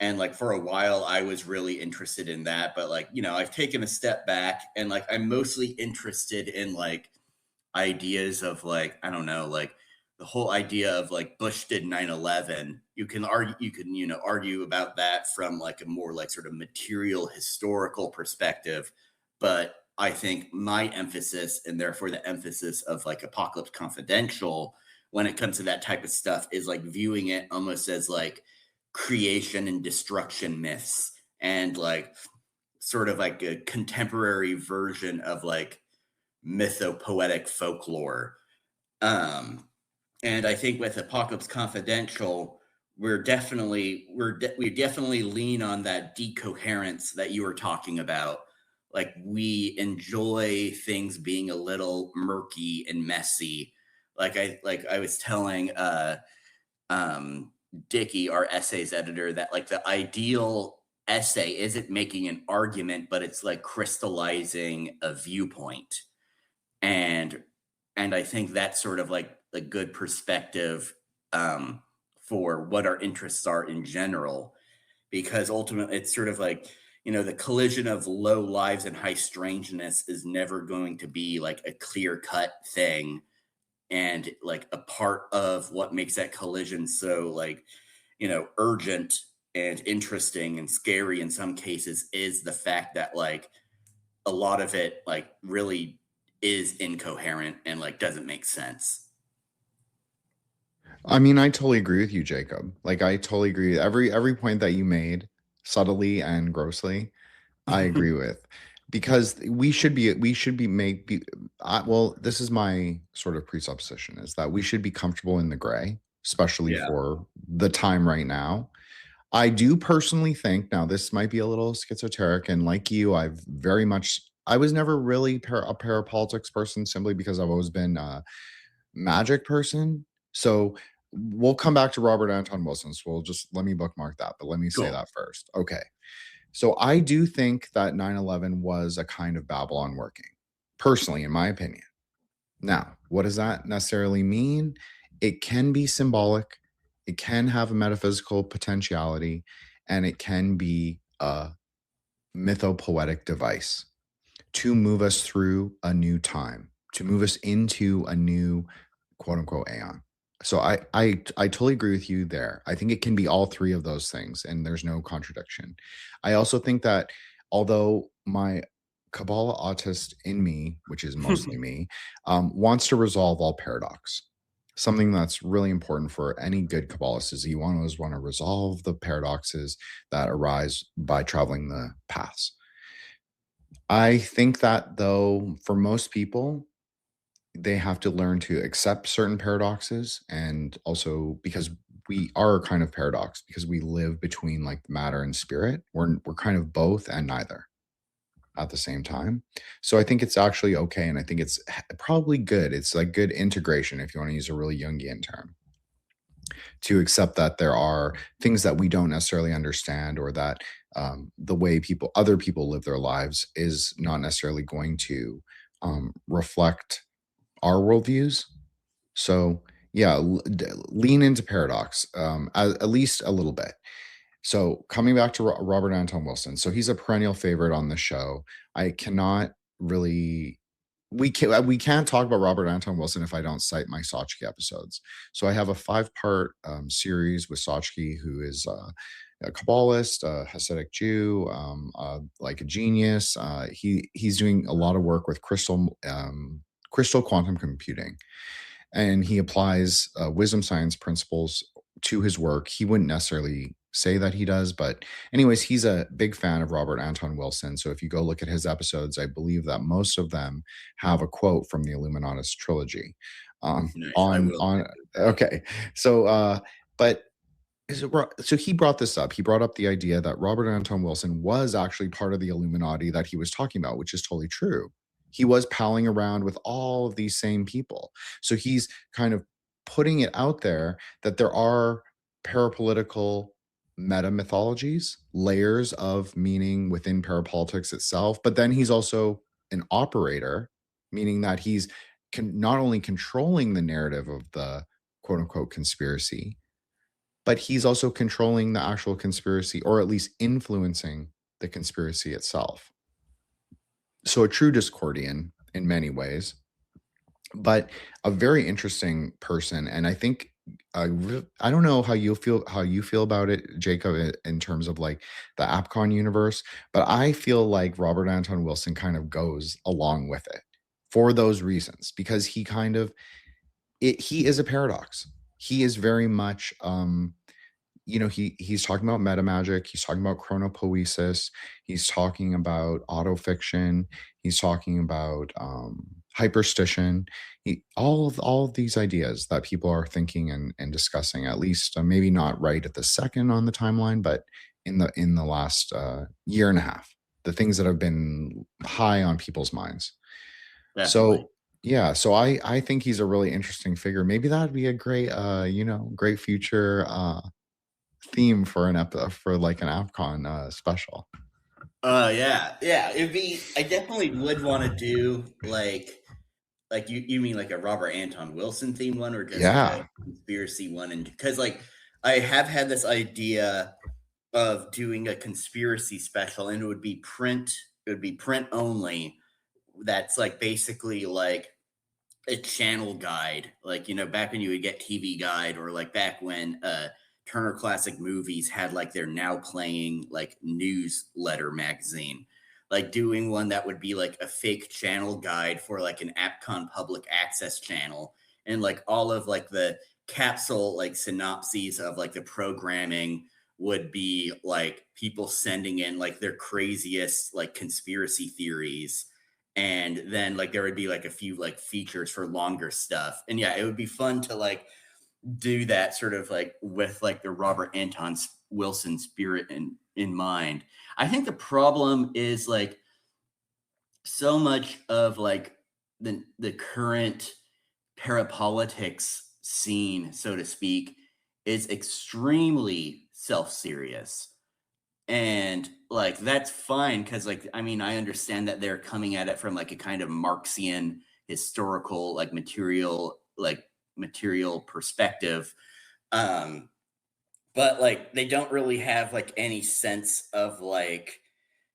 and like for a while I was really interested in that, but like I've taken a step back, and like I'm mostly interested in like ideas of like, I don't know, like the whole idea of like Bush did 9/11. You can argue about that from like a more like sort of material historical perspective, but I think my emphasis, and therefore the emphasis of like Apocalypse Confidential, when it comes to that type of stuff, is like viewing it almost as like creation and destruction myths, and like sort of like a contemporary version of like mythopoetic folklore. And I think with Apocalypse Confidential, we definitely lean on that decoherence that you were talking about. Like we enjoy things being a little murky and messy. Like I was telling Dickie, our essays editor, that like the ideal essay isn't making an argument, but it's like crystallizing a viewpoint. And I think that's sort of like a good perspective for what our interests are in general, because ultimately it's sort of like, the collision of low lives and high strangeness is never going to be like a clear cut thing. And like a part of what makes that collision so like, urgent and interesting and scary in some cases is the fact that like a lot of it like really is incoherent and like doesn't make sense. I mean, I totally agree with you, Jacob. Like, I totally agree. Every point that you made, subtly and grossly, I agree with, because well, this is my sort of presupposition, is that we should be comfortable in the gray, especially Yeah. for the time right now. I do personally think, now this might be a little schizoteric, and like you, I was never really a parapolitics person, simply because I've always been a magic person. So we'll come back to Robert Anton Wilson. So let me bookmark that, but let me say Cool. that first. Okay. So I do think that 9/11 was a kind of Babylon working, personally, in my opinion. Now, what does that necessarily mean? It can be symbolic, it can have a metaphysical potentiality, and it can be a mythopoetic device to move us through a new time, to move us into a new quote unquote aeon. So I totally agree with you there. I think it can be all three of those things, and there's no contradiction. I also think that although my Kabbalah autist in me, which is mostly me, wants to resolve all paradox. Something that's really important for any good Kabbalist is you always want to resolve the paradoxes that arise by traveling the paths. I think that, though, for most people, they have to learn to accept certain paradoxes, and also because we are a kind of paradox because we live between like matter and spirit. We're kind of both and neither at the same time. So I think it's actually okay, and I think it's probably good. It's like good integration, if you want to use a really Jungian term, to accept that there are things that we don't necessarily understand, or that the way other people live their lives is not necessarily going to reflect our worldviews. So yeah, lean into paradox, at least a little bit. So coming back to Robert Anton Wilson, so he's a perennial favorite on the show. I cannot really, we can't talk about Robert Anton Wilson if I don't cite my Sochki episodes. So I have a 5-part series with Sochki, who is a Kabbalist, a Hasidic Jew, like a genius. He's doing a lot of work with crystal quantum computing, and he applies wisdom science principles to his work. He wouldn't necessarily say that he does, but anyways, he's a big fan of Robert Anton Wilson. So if you go look at his episodes, I believe that most of them have a quote from the Illuminatus trilogy. Nice. I will. Okay, so but so he brought this up. He brought up the idea that Robert Anton Wilson was actually part of the Illuminati that he was talking about, which is totally true. He was palling around with all of these same people. So he's kind of putting it out there that there are parapolitical meta mythologies, layers of meaning within parapolitics itself. But then he's also an operator, meaning that he's not only controlling the narrative of the quote unquote conspiracy, but he's also controlling the actual conspiracy, or at least influencing the conspiracy itself. So a true Discordian in many ways, but a very interesting person. And I think I don't know how you feel about it, Jacob, in terms of like the AppCon universe, but I feel like Robert Anton Wilson kind of goes along with it for those reasons, because he kind of he is a paradox. He is very much he's talking about meta magic, he's talking about chronopoiesis, he's talking about autofiction, he's talking about hyperstition, all of these ideas that people are thinking and discussing, at least maybe not right at the second on the timeline, but in the last year and a half, the things that have been high on people's minds. Definitely. So yeah, so I think he's a really interesting figure. Maybe that'd be a great great future theme for for like an AppCon special. Yeah, it'd be. I definitely would want to do like you mean like a Robert Anton Wilson theme one, or just like a conspiracy one? And because like I have had this idea of doing a conspiracy special, and it would be print only. That's like basically like a channel guide, like back when you would get TV Guide, or like back when Turner Classic Movies had like their now playing like newsletter magazine, like doing one that would be like a fake channel guide for like an AppCon public access channel, and like all of like the capsule like synopses of like the programming would be like people sending in like their craziest like conspiracy theories, and then like there would be like a few like features for longer stuff. And yeah, it would be fun to like do that sort of like with like the Robert Anton Wilson spirit in mind. I think the problem is like so much of like the current parapolitics scene, so to speak, is extremely self-serious. And like that's fine, because like I mean I understand that they're coming at it from like a kind of Marxian historical like material perspective, but like they don't really have like any sense of like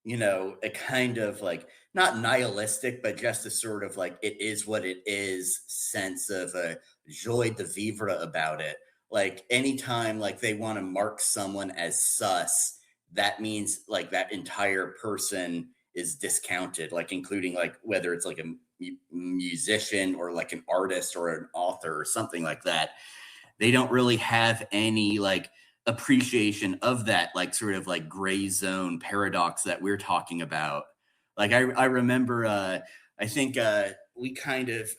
a kind of like not nihilistic, but just a sort of like it is what it is sense of a joie de vivre about it. Like anytime like they want to mark someone as sus, that means like that entire person is discounted, like including like whether it's like a musician or like an artist or an author or something like that. They don't really have any like appreciation of that, like sort of like gray zone paradox that we're talking about. Like I remember, I think we kind of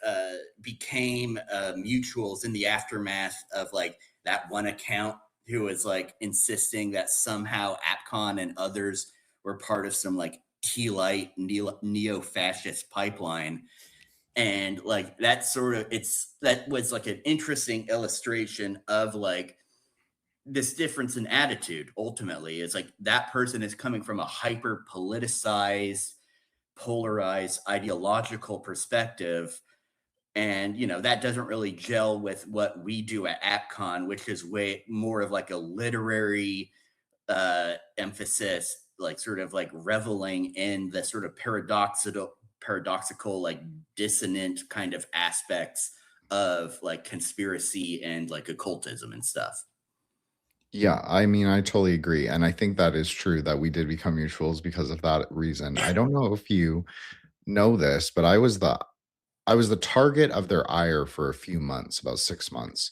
became mutuals in the aftermath of like that one account who was like insisting that somehow AppCon and others were part of some like T-Light neo-fascist pipeline. And like that sort of, that was like an interesting illustration of like this difference in attitude. Ultimately, it's like that person is coming from a hyper politicized, polarized ideological perspective, and that doesn't really gel with what we do at AppCon, which is way more of like a literary emphasis, like sort of like reveling in the sort of paradoxical like dissonant kind of aspects of like conspiracy and like occultism and stuff. Yeah, I mean, I totally agree. And I think that is true that we did become mutuals because of that reason. I don't know if you know this, but I was the target of their ire for a few months, about 6 months,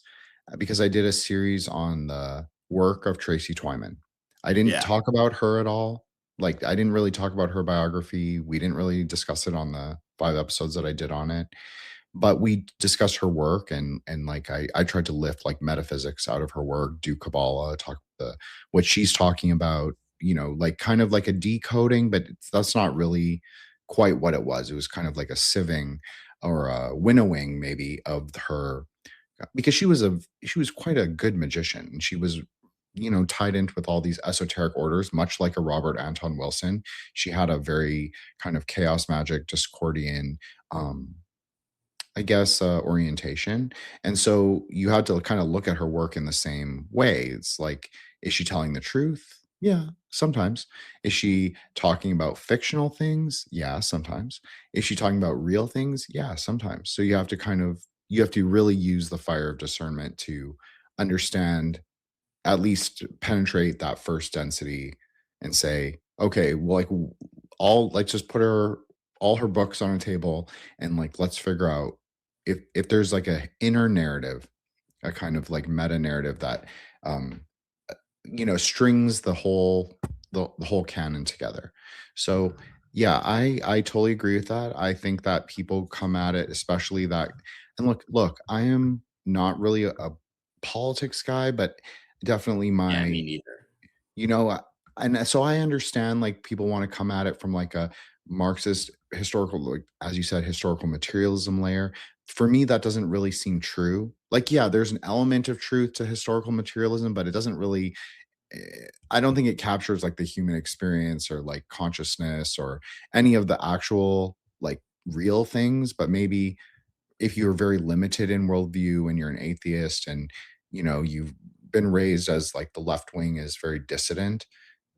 because I did a series on the work of Tracy Twyman. I didn't Yeah. talk about her at all. Like, I didn't really talk about her biography. We didn't really discuss it on the 5 episodes that I did on it. But we discussed her work, and like I tried to lift like metaphysics out of her work, do Kabbalah, talk what she's talking about, like kind of like a decoding, but that's not really quite what it was. It was kind of like a sieving or a winnowing maybe of her, because she was quite a good magician, and she was tied into with all these esoteric orders, much like a Robert Anton Wilson. She had a very kind of chaos magic Discordian, um I guess, orientation. And so you had to kind of look at her work in the same way. It's like, is she telling the truth? Yeah, sometimes. Is she talking about fictional things? Yeah, sometimes. Is she talking about real things? Yeah, sometimes. So you have to really use the fire of discernment to understand, at least penetrate that first density, and say, okay, well, like let's just put all her books on a table, and like let's figure out if there's like a inner narrative, a kind of like meta narrative that um strings the whole canon together. So yeah, I totally agree with that. I think that people come at it, especially that, and look, I am not really a politics guy, but definitely Yeah, my me neither. you know, and so I understand like people want to come at it from like a Marxist historical, like as you said, historical materialism layer. For me, that doesn't really seem true. Like, yeah, there's an element of truth to historical materialism, but it doesn't really. I don't think it captures like the human experience or like consciousness or any of the actual like real things. But maybe if you're very limited in worldview and you're an atheist, and you've been raised as like the left wing is very dissident,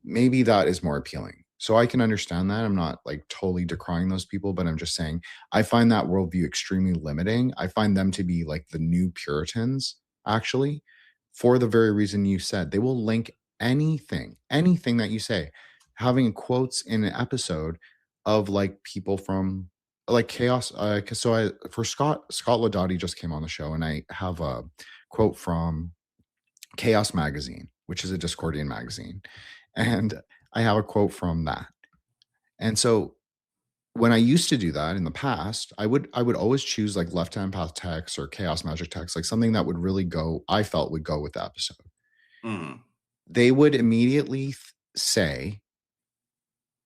maybe that is more appealing. So I can understand that. I'm not like totally decrying those people, but I'm just saying I find that worldview extremely limiting. I find them to be like the new Puritans, actually, for the very reason you said. They will link anything that you say, having quotes in an episode of like people from like chaos. 'Cause so for Scott Laudati just came on the show, and I have a quote from Chaos Magazine, which is a Discordian magazine. And I have a quote from that. And so when I used to do that in the past, I would always choose like left hand path text or chaos magic text, like something that would really I felt would go with the episode. Mm. They would immediately say,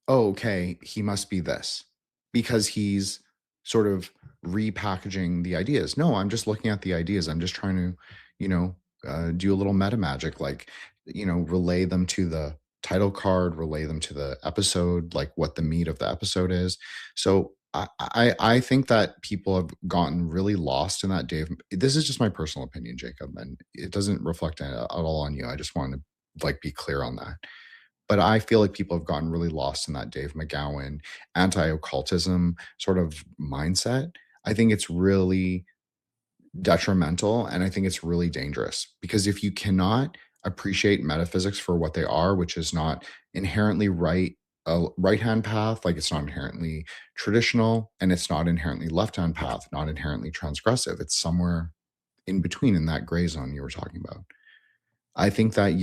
oh, okay, he must be this because he's sort of repackaging the ideas. No, I'm just looking at the ideas. I'm just trying to, do a little meta magic, like, relay them to the title card, relay them to the episode, like what the meat of the episode is. So I think that people have gotten really lost in that, Dave. This is just my personal opinion, Jacob, and it doesn't reflect at all on you. I just wanted to like be clear on that. But I feel like people have gotten really lost in that Dave McGowan anti-occultism sort of mindset. I think it's really detrimental, and I think it's really dangerous, because if you cannot appreciate metaphysics for what they are, which is not inherently right a right-hand path, like it's not inherently traditional, and it's not inherently left-hand path, not inherently transgressive. It's somewhere in between in that gray zone you were talking about. I think that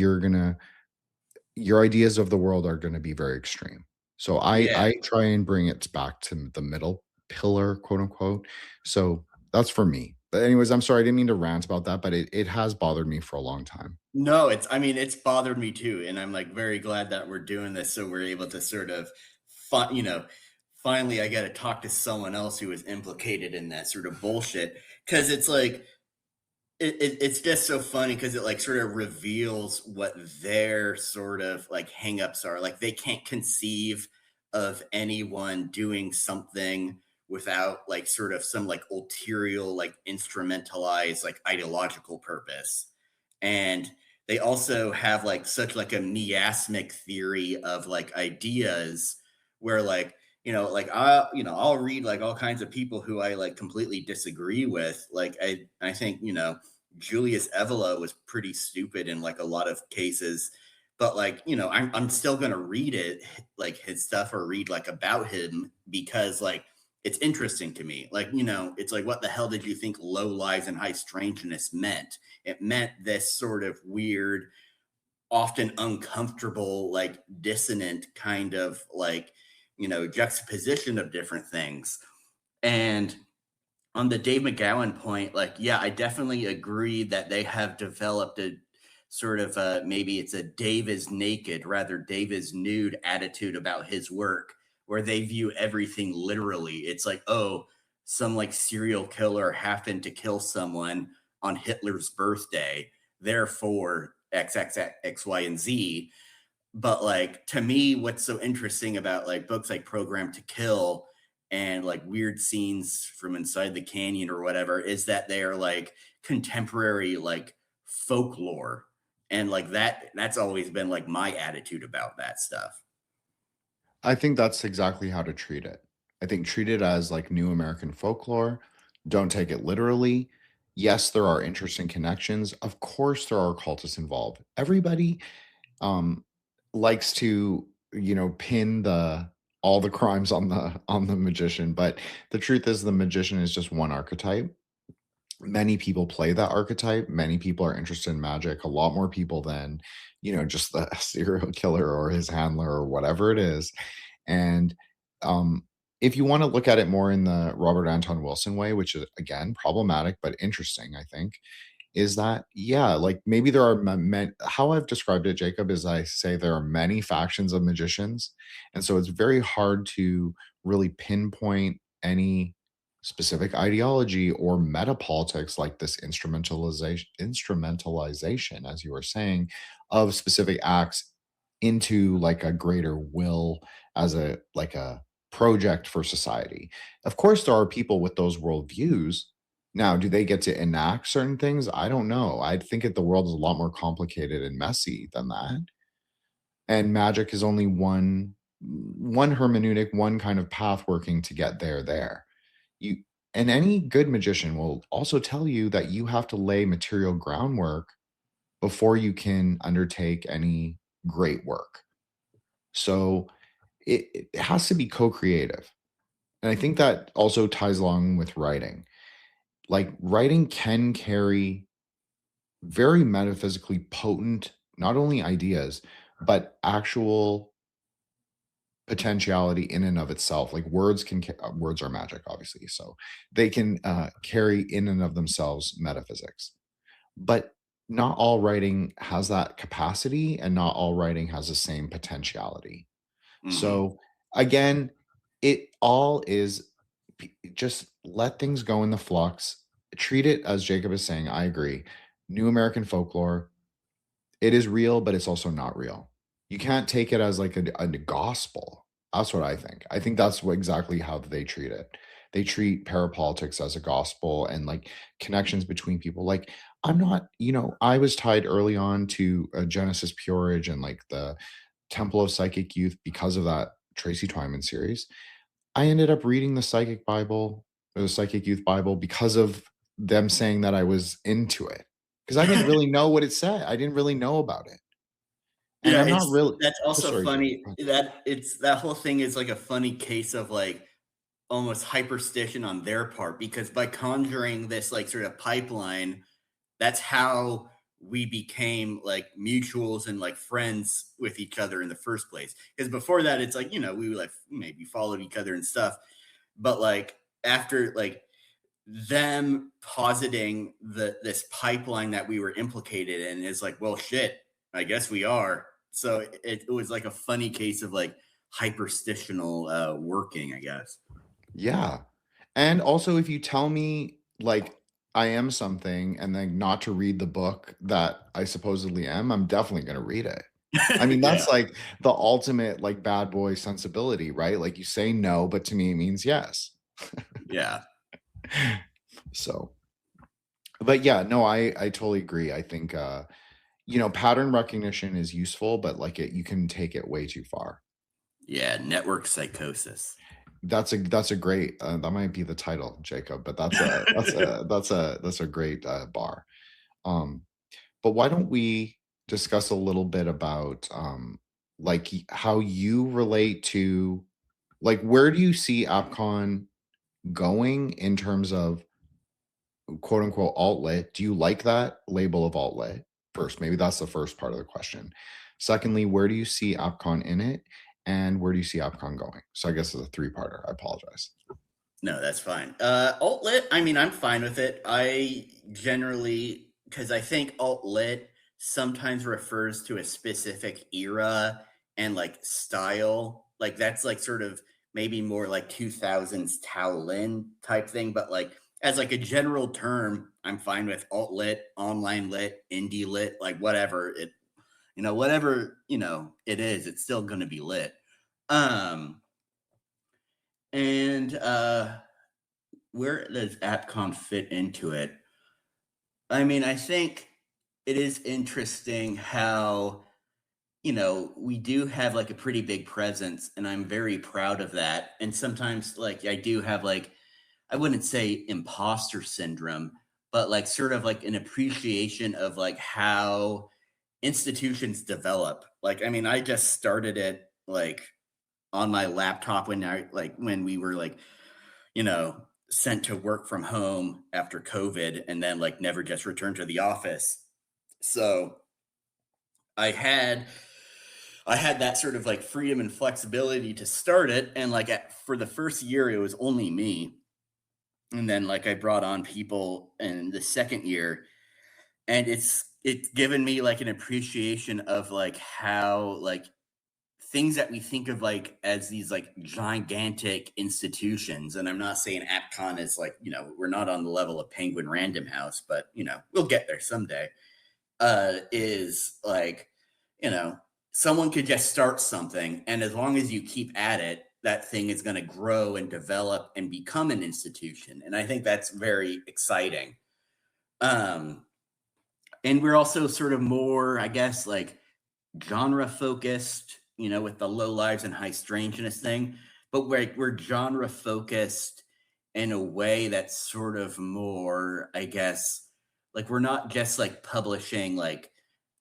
your ideas of the world are gonna be very extreme. So Yeah. I try and bring it back to the middle pillar, quote unquote. So that's for me. But anyways, I'm sorry, I didn't mean to rant about that, but it has bothered me for a long time. No, I mean, it's bothered me too. And I'm like very glad that we're doing this. So we're able to sort of, finally, I got to talk to someone else who was implicated in that sort of bullshit. Cause it's like, it's just so funny because it like sort of reveals what their sort of like hangups are. Like they can't conceive of anyone doing something without like sort of some like ulterior, like instrumentalized, like ideological purpose. And they also have like such like a miasmic theory of like ideas where like like I'll read like all kinds of people who I like completely disagree with. Like I think Julius Evola was pretty stupid in like a lot of cases, but like I'm still gonna read it, like his stuff, or read like about him because like it's interesting to me. Like it's like, what the hell did you think low lives and high strangeness meant? It meant this sort of weird, often uncomfortable, like dissonant kind of like juxtaposition of different things. And on the Dave McGowan point, like, yeah, I definitely agree that they have developed a sort of maybe it's a Dave is naked, rather Dave is nude attitude about his work, where they view everything literally. It's like, oh, some like serial killer happened to kill someone on Hitler's birthday, therefore X, X, X, Y, and Z. But like to me, what's so interesting about like books like Program to Kill and like weird scenes from inside the canyon or whatever is that they are like contemporary like folklore. And like that's always been like my attitude about that stuff. I think that's exactly how to treat it. I think treat it as like new American folklore. Don't take it literally. Yes, there are interesting connections. Of course, there are cultists involved. Everybody um likes to, pin the all the crimes on the magician, but the truth is the magician is just one archetype. Many people play that archetype. Many people are interested in magic, a lot more people than, just the serial killer or his handler or whatever it is. And if you want to look at it more in the Robert Anton Wilson way, which is again problematic but interesting, I think, is that yeah, like maybe there are how I've described it, Jacob, is I say there are many factions of magicians, and so it's very hard to really pinpoint any specific ideology or meta politics like this instrumentalization, as you were saying, of specific acts into like a greater will as a like a project for society. Of course, there are people with those worldviews. Now, do they get to enact certain things? I don't know. I think that the world is a lot more complicated and messy than that. And magic is only one hermeneutic, one kind of path working to get there. You and any good magician will also tell you that you have to lay material groundwork before you can undertake any great work. So it has to be co-creative. And I think that also ties along with writing. Like writing can carry very metaphysically potent, not only ideas, but actual potentiality in and of itself. Like words are magic, obviously. So they can carry in and of themselves metaphysics. But not all writing has that capacity, and not all writing has the same potentiality. Hmm. So again, it all is just let things go in the flux. Treat it as Jacob is saying. I agree. New American folklore. It is real, but it's also not real. You can't take it as like a gospel. That's what I think. I think that's exactly how they treat it. They treat parapolitics as a gospel and like connections between people. Like I'm not, I was tied early on to Genesis Peerage and like the Temple of Psychic Youth because of that Tracy Twyman series. I ended up reading the Psychic Bible or the Psychic Youth Bible because of them saying that I was into it. Because I didn't really know what it said. I didn't really know about it. And Yeah, I'm not really that's oh, also sorry, sorry. funny that that whole thing is like a funny case of like almost hyperstition on their part, because by conjuring this like sort of pipeline, that's how we became like mutuals and like friends with each other in the first place. Because before that, it's like, we like maybe followed each other and stuff. But like after like them positing this pipeline that we were implicated in is like, well, shit, I guess we are. So it was like a funny case of like hyperstitional working, I guess. Yeah. And also, if you tell me, like, I am something and then not to read the book that I supposedly am, I'm definitely going to read it. I mean, Yeah, that's like the ultimate, like, bad boy sensibility, right? Like, you say no, but to me, it means yes. yeah, So, but yeah, no, I totally agree. I think, pattern recognition is useful, but like you can take it way too far. yeah. Network psychosis. That's a great that might be the title, Jacob, but that's a great bar. Um, but why don't we discuss a little bit about like how you relate to, like, where do you see AppCon going in terms of quote unquote alt lit? Do you like that label of alt lit? First, maybe that's the first part of the question. Secondly, where do you see AppCon in it? And where do you see AppCon going? So I guess it's a three-parter. I apologize. No, that's fine. Alt lit, I mean, I'm fine with it. I generally, because I think alt lit sometimes refers to a specific era and like style. Like that's like sort of maybe more like 2000s Taolin type thing. But like as like a general term, I'm fine with alt lit, online lit, indie lit, like whatever whatever, it is, it's still going to be lit. Um, and where does AppCon fit into it? I mean, I think it is interesting how, we do have like a pretty big presence, and I'm very proud of that. And sometimes, like, I do have like, I wouldn't say imposter syndrome, but like sort of like an appreciation of like how institutions develop. Like, I mean, I just started it like on my laptop when we were like, sent to work from home after COVID and then like never just returned to the office. So I had I had that sort of like freedom and flexibility to start it. And like for the first year, it was only me. And then like I brought on people in the second year, and it's given me like an appreciation of like how like things that we think of like as these like gigantic institutions. And I'm not saying AppCon is like, we're not on the level of Penguin Random House, but we'll get there someday. Is like, you know, someone could just start something, and as long as you keep at it, that thing is going to grow and develop and become an institution. And I think that's very exciting. Um, and we're also sort of more, I guess, like genre focused, with the low lives and high strangeness thing, but we're genre focused in a way that's sort of more, I guess, like we're not just like publishing like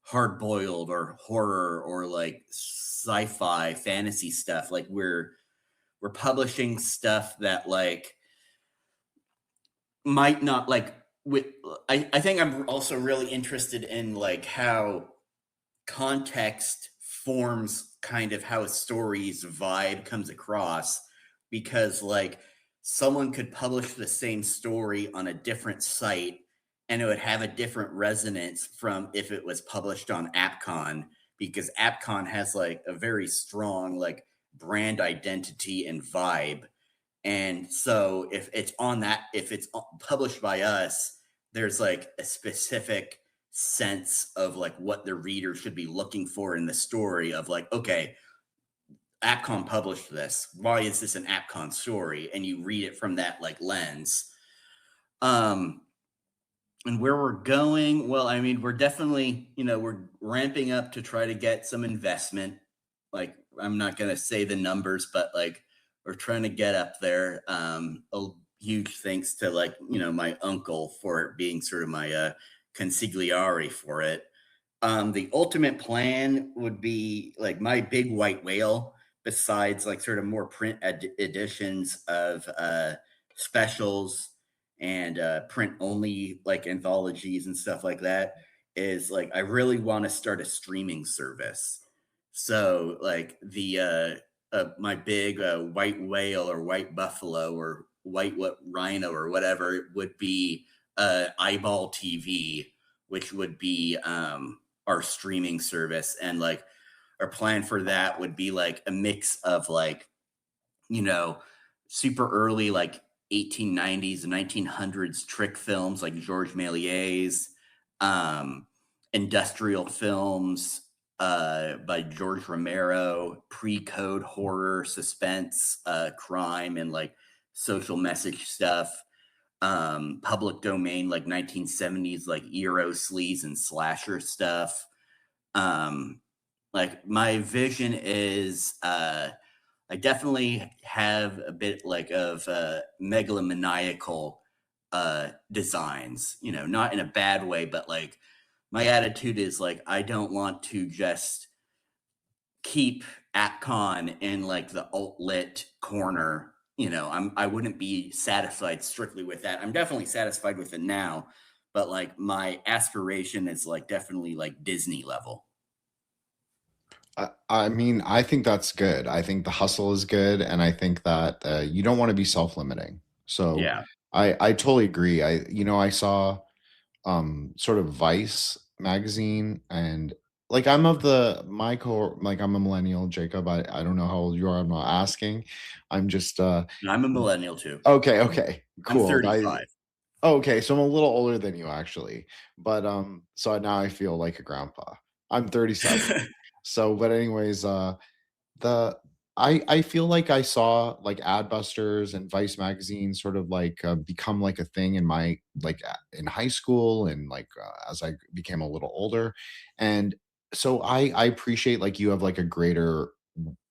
hard boiled or horror or like sci-fi fantasy stuff. Like we're publishing stuff that like might not like with I think I'm also really interested in like how context forms kind of how a story's vibe comes across, because like someone could publish the same story on a different site and it would have a different resonance from if it was published on AppCon, because AppCon has like a very strong like brand identity and vibe. And so if it's published by us, there's like a specific sense of like what the reader should be looking for in the story of like, okay, AppCon published this. Why is this an AppCon story? And you read it from that like lens. And where we're going, well, I mean, we're definitely, we're ramping up to try to get some investment. Like, I'm not going to say the numbers, but like, we're trying to get up there. A huge thanks to like, my uncle for being sort of my consigliere for it. The ultimate plan would be like my big white whale, besides like sort of more print editions of specials and print only like anthologies and stuff like that, is like I really want to start a streaming service. So like the my big white whale or white buffalo or white rhino or whatever would be Eyeball TV, which would be our streaming service. And like our plan for that would be like a mix of like, you know, super early like 1890s and 1900s trick films like Georges Méliès, industrial films by George Romero, pre-code horror, suspense, crime, and like social message stuff. Public domain like 1970s like Euro sleaze and slasher stuff. Like my vision is I definitely have a bit like of megalomaniacal designs, you know, not in a bad way, but like my attitude is like I don't want to just keep AppCon in like the alt-lit corner. You know, I wouldn't be satisfied strictly with that. I'm definitely satisfied with it now, but like my aspiration is like definitely like Disney level. I mean, I think that's good. I think the hustle is good, and I think that you don't want to be self-limiting. So Yeah. I totally agree. I saw sort of Vice magazine, and like I'm of the my core, like I'm a millennial, Jacob. I don't know how old you are. I'm not asking. I'm just And I'm a millennial too. okay, I'm cool. 35. Okay, so I'm a little older than you actually, but so now I feel like a grandpa. I'm 37. So, but anyways, the I feel like I saw like Adbusters and Vice magazine sort of like become like a thing in my like in high school and like as I became a little older, and so I appreciate like you have like a greater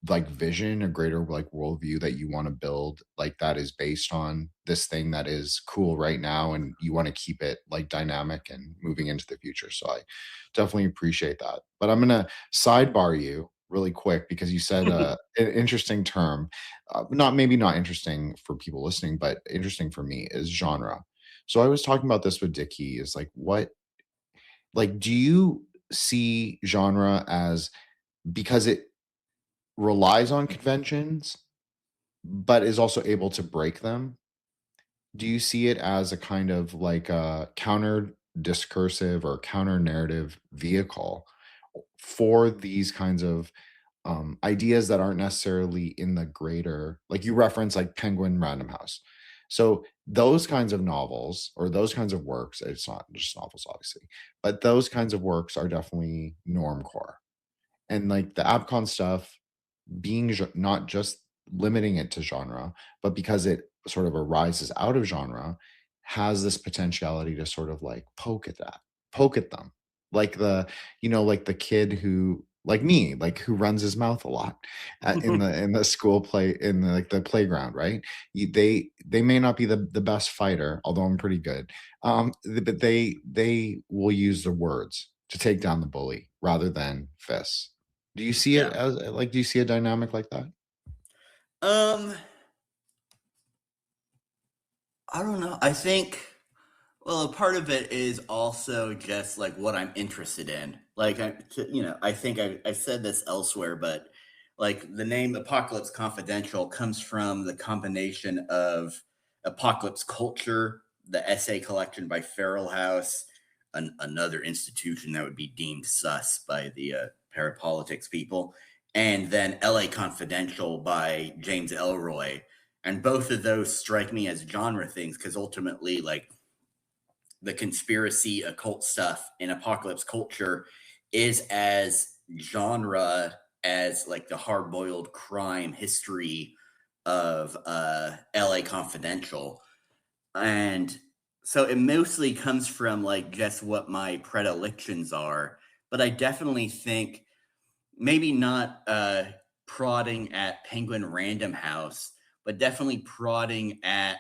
like vision, a greater like worldview that you want to build, like that is based on this thing that is cool right now, and you want to keep it like dynamic and moving into the future. So I definitely appreciate that. But I'm gonna sidebar you really quick because you said an interesting term, not maybe not interesting for people listening, but interesting for me is genre. So I was talking about this with Dickie. Is like what like do you see genre as because it relies on conventions, but is also able to break them? Do you see it as a kind of like a counter discursive or counter narrative vehicle for these kinds of ideas that aren't necessarily in the greater, like you reference like Penguin Random House. So those kinds of novels or those kinds of works, it's not just novels, obviously, but those kinds of works are definitely normcore. And like the AppCon stuff being not just limiting it to genre, but because it sort of arises out of genre, has this potentiality to sort of like poke at them, like like the kid who like me, like who runs his mouth a lot in the school play in the, like the playground, right? They may not be the best fighter, although I'm pretty good, but they will use the words to take down the bully rather than fists. Do you see it Yeah. as like, do you see a dynamic like that? Um, I don't know. I think, well, a part of it is also just like what I'm interested in. Like, I think I've said this elsewhere, but like the name Apocalypse Confidential comes from the combination of apocalypse culture, the essay collection by Feral House, another institution that would be deemed sus by the Parapolitics people, and then LA Confidential by James Elroy. And both of those strike me as genre things because ultimately, like, the conspiracy occult stuff in apocalypse culture is as genre as like the hard-boiled crime history of LA Confidential. And so it mostly comes from like just what my predilections are, but I definitely think maybe not prodding at Penguin Random House, but definitely prodding at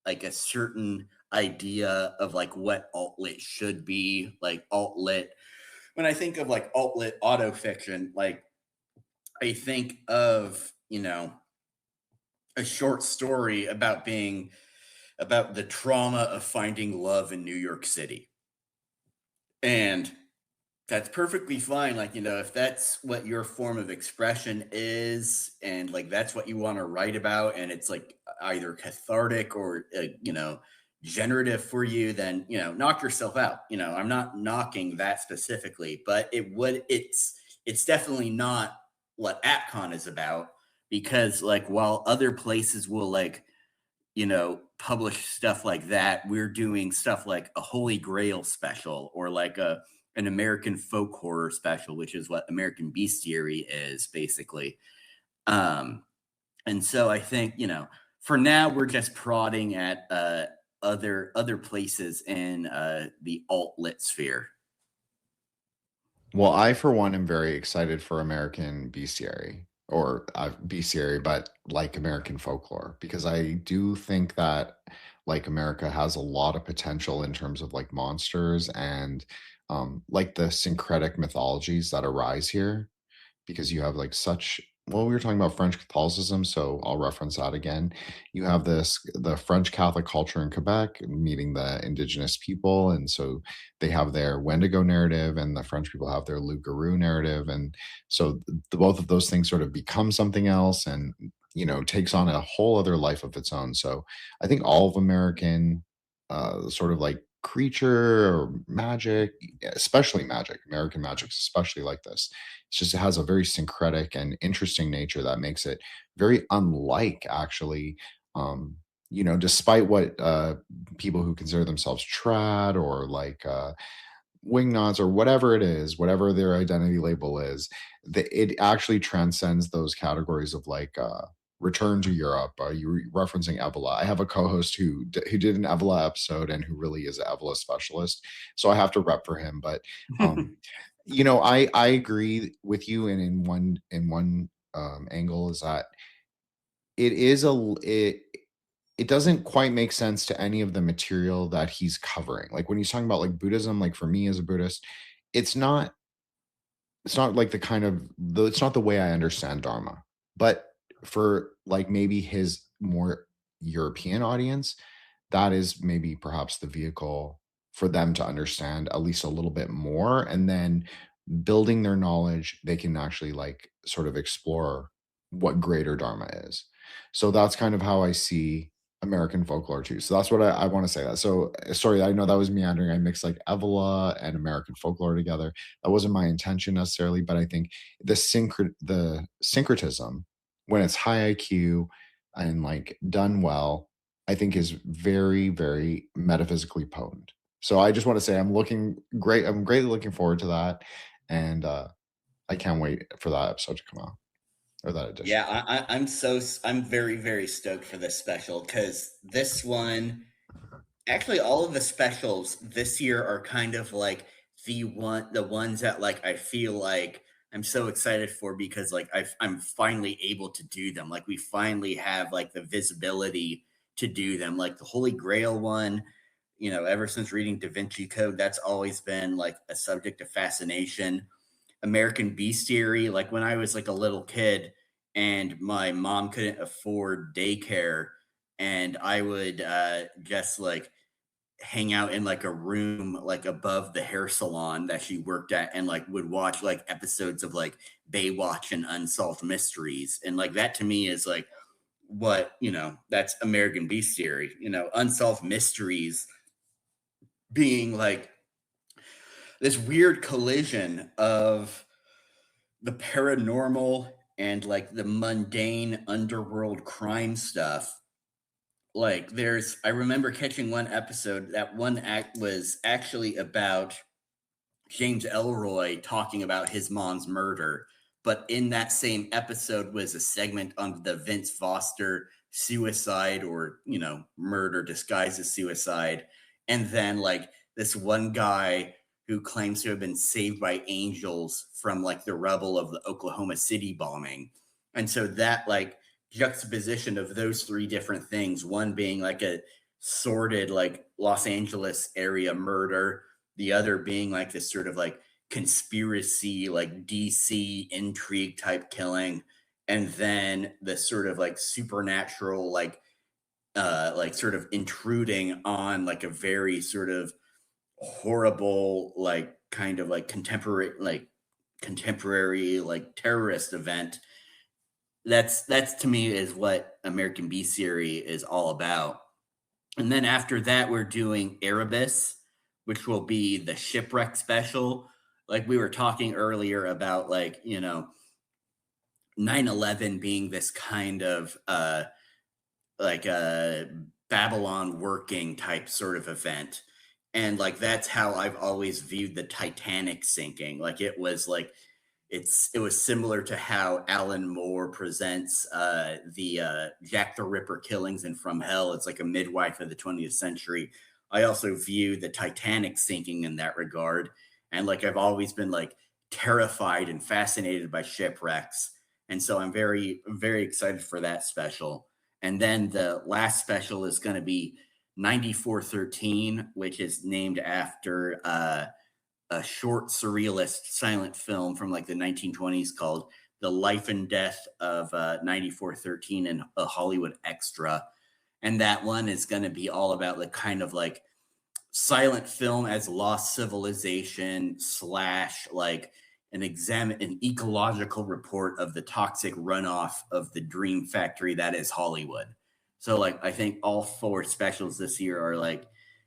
like a certain idea of like what alt-lit should be, like alt-lit when I think of like alt-lit auto fiction, like I think of, a short story about the trauma of finding love in New York City. And that's perfectly fine. Like, if that's what your form of expression is, and like that's what you want to write about, and it's like either cathartic or, generative for you, then, knock yourself out. I'm not knocking that specifically, but it's definitely not what AppCon is about, because like while other places will like, publish stuff like that, we're doing stuff like a Holy Grail special, or like an American folk horror special, which is what American Bestiary is basically. And so I think, for now we're just prodding at other places in the alt-lit sphere. Well, I, for one, am very excited for American Bestiary, or Bestiary, but like American folklore, because I do think that like America has a lot of potential in terms of like monsters and like the syncretic mythologies that arise here, because you have like such, well, we were talking about French Catholicism, so I'll reference that again. You have the French Catholic culture in Quebec meeting the indigenous people, and so they have their Wendigo narrative, and the French people have their Loup-garou narrative, and so both of those things sort of become something else, and takes on a whole other life of its own. So I think all of American sort of like creature or magic, especially magic, American magics, especially like this. It has a very syncretic and interesting nature that makes it very unlike actually, despite what people who consider themselves trad or like wingnuts or whatever it is, whatever their identity label is, it actually transcends those categories of like return to Europe. You were referencing Evola. I have a co-host who did an Evola episode and who really is an Evola specialist, so I have to rep for him. But I agree with you, and in one angle is that it doesn't quite make sense to any of the material that he's covering. Like when he's talking about like Buddhism, like for me as a Buddhist, it's not like it's not the way I understand Dharma. But for like maybe his more European audience, that is maybe perhaps the vehicle for them to understand at least a little bit more, and then building their knowledge, they can actually like sort of explore what greater Dharma is. So that's kind of how I see American folklore too. So that's what I want to say that. So sorry, I know that was meandering. I mixed like Evola and American folklore together. That wasn't my intention necessarily, but I think the syncretism, when it's high IQ and like done well, I think is very, very metaphysically potent. So I just want to say I'm greatly looking forward to that. And I can't wait for that episode to come out, or that edition. Yeah, I'm very, very stoked for this special, because this one, actually all of the specials this year are kind of like the ones that like I feel like I'm so excited for, because like I'm finally able to do them. Like we finally have like the visibility to do them. Like the Holy Grail one, ever since reading Da Vinci Code, that's always been like a subject of fascination. American Bestiary, like when I was like a little kid and my mom couldn't afford daycare, and I would just like hang out in like a room like above the hair salon that she worked at, and like would watch like episodes of like Baywatch and Unsolved Mysteries, and like that to me is like what that's American Bestiary. Unsolved Mysteries being like this weird collision of the paranormal and like the mundane underworld crime stuff. Like I remember catching one episode, that one act was actually about James Ellroy talking about his mom's murder. But in that same episode was a segment on the Vince Foster suicide, or, murder disguised as suicide. And then like this one guy who claims to have been saved by angels from like the rubble of the Oklahoma City bombing. And so that like juxtaposition of those three different things, one being like a sordid like Los Angeles area murder, the other being like this sort of like conspiracy, like DC intrigue type killing, and then the sort of like supernatural, like sort of intruding on like a very sort of horrible, like kind of like contemporary like terrorist event. That's to me is what American Bestiary is all about. And then after that, we're doing Erebus, which will be the shipwreck special. Like we were talking earlier about, like, 9/11 being this kind of like a Babylon working type sort of event. And like that's how I've always viewed the Titanic sinking. Like it was like it was similar to how Alan Moore presents the Jack the Ripper killings in From Hell. It's like a midwife of the 20th century. I also view the Titanic sinking in that regard. And like I've always been like terrified and fascinated by shipwrecks. And so I'm very, very excited for that special. And then the last special is going to be 9413, which is named after a short surrealist silent film from like the 1920s called The Life and Death of 9413 and a Hollywood Extra. And that one is going to be all about the kind of like silent film as lost civilization / like an ecological report of the toxic runoff of the dream factory that is Hollywood. So like I think all 4 specials this year are like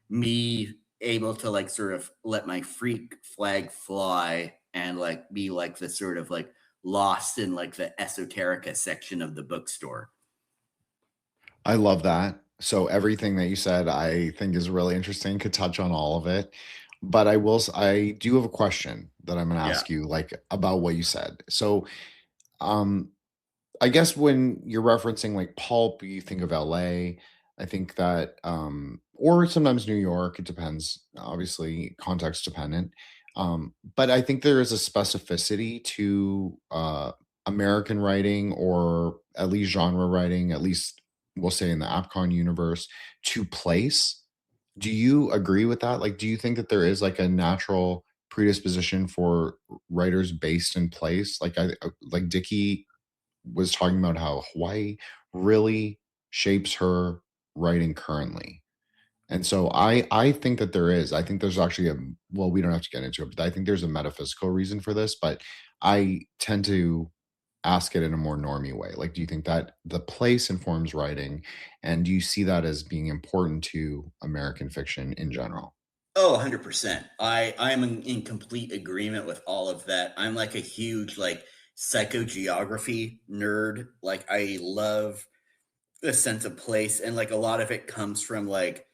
me able to like sort of let my freak flag fly and like be like the sort of like lost in like the esoterica section of the bookstore. I love that. So everything that you said, I think is really interesting. Could touch on all of it, but I do have a question that I'm going to Yeah. ask you, like about what you said. So, um, I guess when you're referencing like pulp, you think of LA. I think that, or sometimes New York. It depends, obviously, context dependent. But I think there is a specificity to American writing, or at least genre writing, at least we'll say in the APCON universe, to place. Do you agree with that? Like, do you think that there is like a natural predisposition for writers based in place? Like Dickey was talking about how Hawaii really shapes her writing currently. And so I think that there is. I think there's actually well, we don't have to get into it, but I think there's a metaphysical reason for this, but I tend to ask it in a more normie way. Like, do you think that the place informs writing, and do you see that as being important to American fiction in general? Oh, 100%. I'm in complete agreement with all of that. I'm like a huge like psychogeography nerd. Like I love the sense of place, and like a lot of it comes from like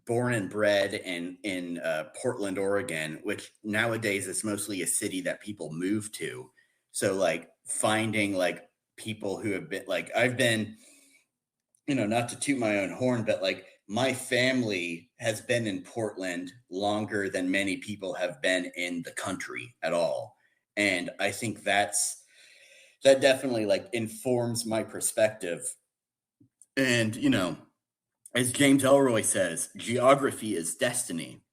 born and bred in Portland, Oregon, which nowadays is mostly a city that people move to. So like finding like people who have been like I've been, not to toot my own horn, but like my family has been in Portland longer than many people have been in the country at all. And I think that definitely like informs my perspective. And, as James Elroy says, geography is destiny.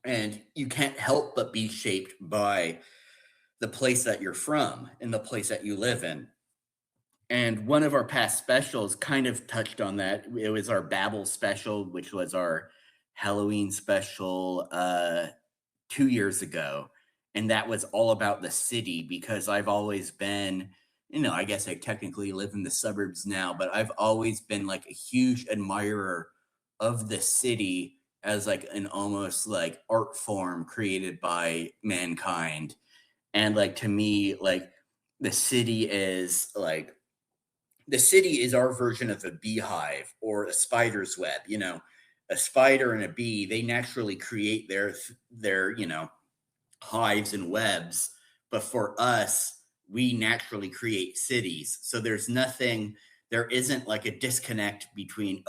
And you can't help but be shaped by the place that you're from and the place that you live in. And one of our past specials kind of touched on that. It was our Babel special, which was our Halloween special 2 years ago. And that was all about the city, because I've always been, I guess I technically live in the suburbs now, but I've always been like a huge admirer of the city as like an almost like art form created by mankind. And like to me, like the city is our version of a beehive or a spider's web. A spider and a bee, they naturally create their hives and webs. But for us, we naturally create cities. So there isn't like a disconnect between,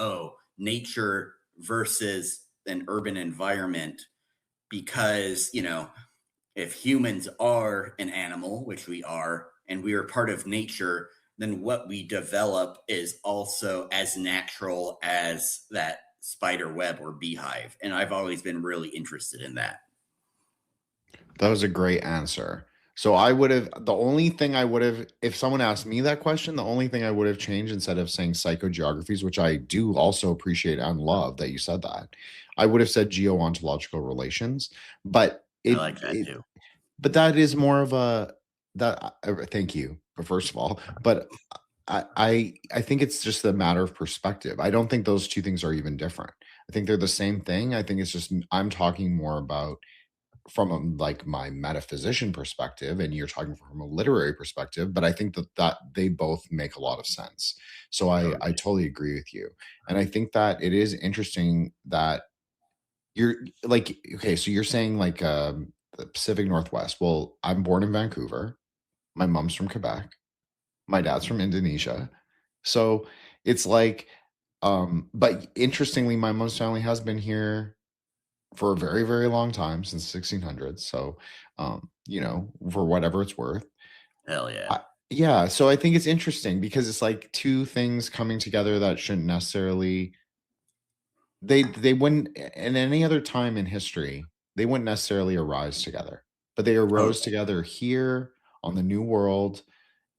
nature versus an urban environment. Because, if humans are an animal, which we are, and we are part of nature, then what we develop is also as natural as that spider web or beehive. And I've always been really interested in that. That was a great answer. So I would have, the only thing I would have, if someone asked me that question, the only thing I would have changed instead of saying psychogeographies, which I do also appreciate and love that you said that, I would have said geo-ontological relations. But I like that too. but that is more of a, thank you, but first of all, but I think it's just a matter of perspective. I don't think those two things are even different. I think they're the same thing. I think it's just, I'm talking more about from like my metaphysician perspective, and you're talking from a literary perspective, but I think that they both make a lot of sense. So I totally agree with you. And I think that it is interesting that you're like, okay, so you're saying like the Pacific Northwest. Well, I'm born in Vancouver. My mom's from Quebec. My dad's from Indonesia. So it's like, but interestingly, my mom's family has been here for a very, very long time, since 1600s. So, for whatever it's worth. Hell yeah. Yeah. So I think it's interesting because it's like two things coming together that shouldn't necessarily, they wouldn't, in any other time in history, they wouldn't necessarily arise together, but they arose together here on the New World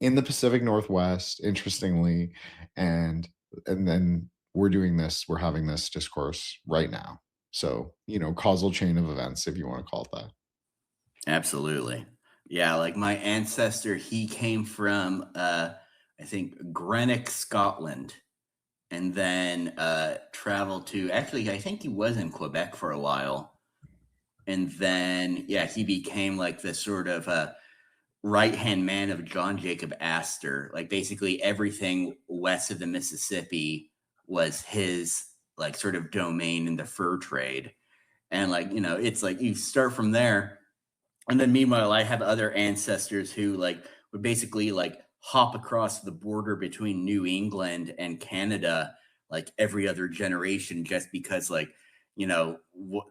in the Pacific Northwest, interestingly, and then we're having this discourse right now. So, causal chain of events, if you want to call it that. Absolutely. Yeah, like my ancestor, he came from I think Greenock, Scotland, and then traveled to, actually I think he was in Quebec for a while. And then he became like the sort of right-hand man of John Jacob Astor. Like basically everything west of the Mississippi was his like sort of domain in the fur trade. And like, it's like you start from there. And then meanwhile, I have other ancestors who like would basically like hop across the border between New England and Canada like every other generation, just because like,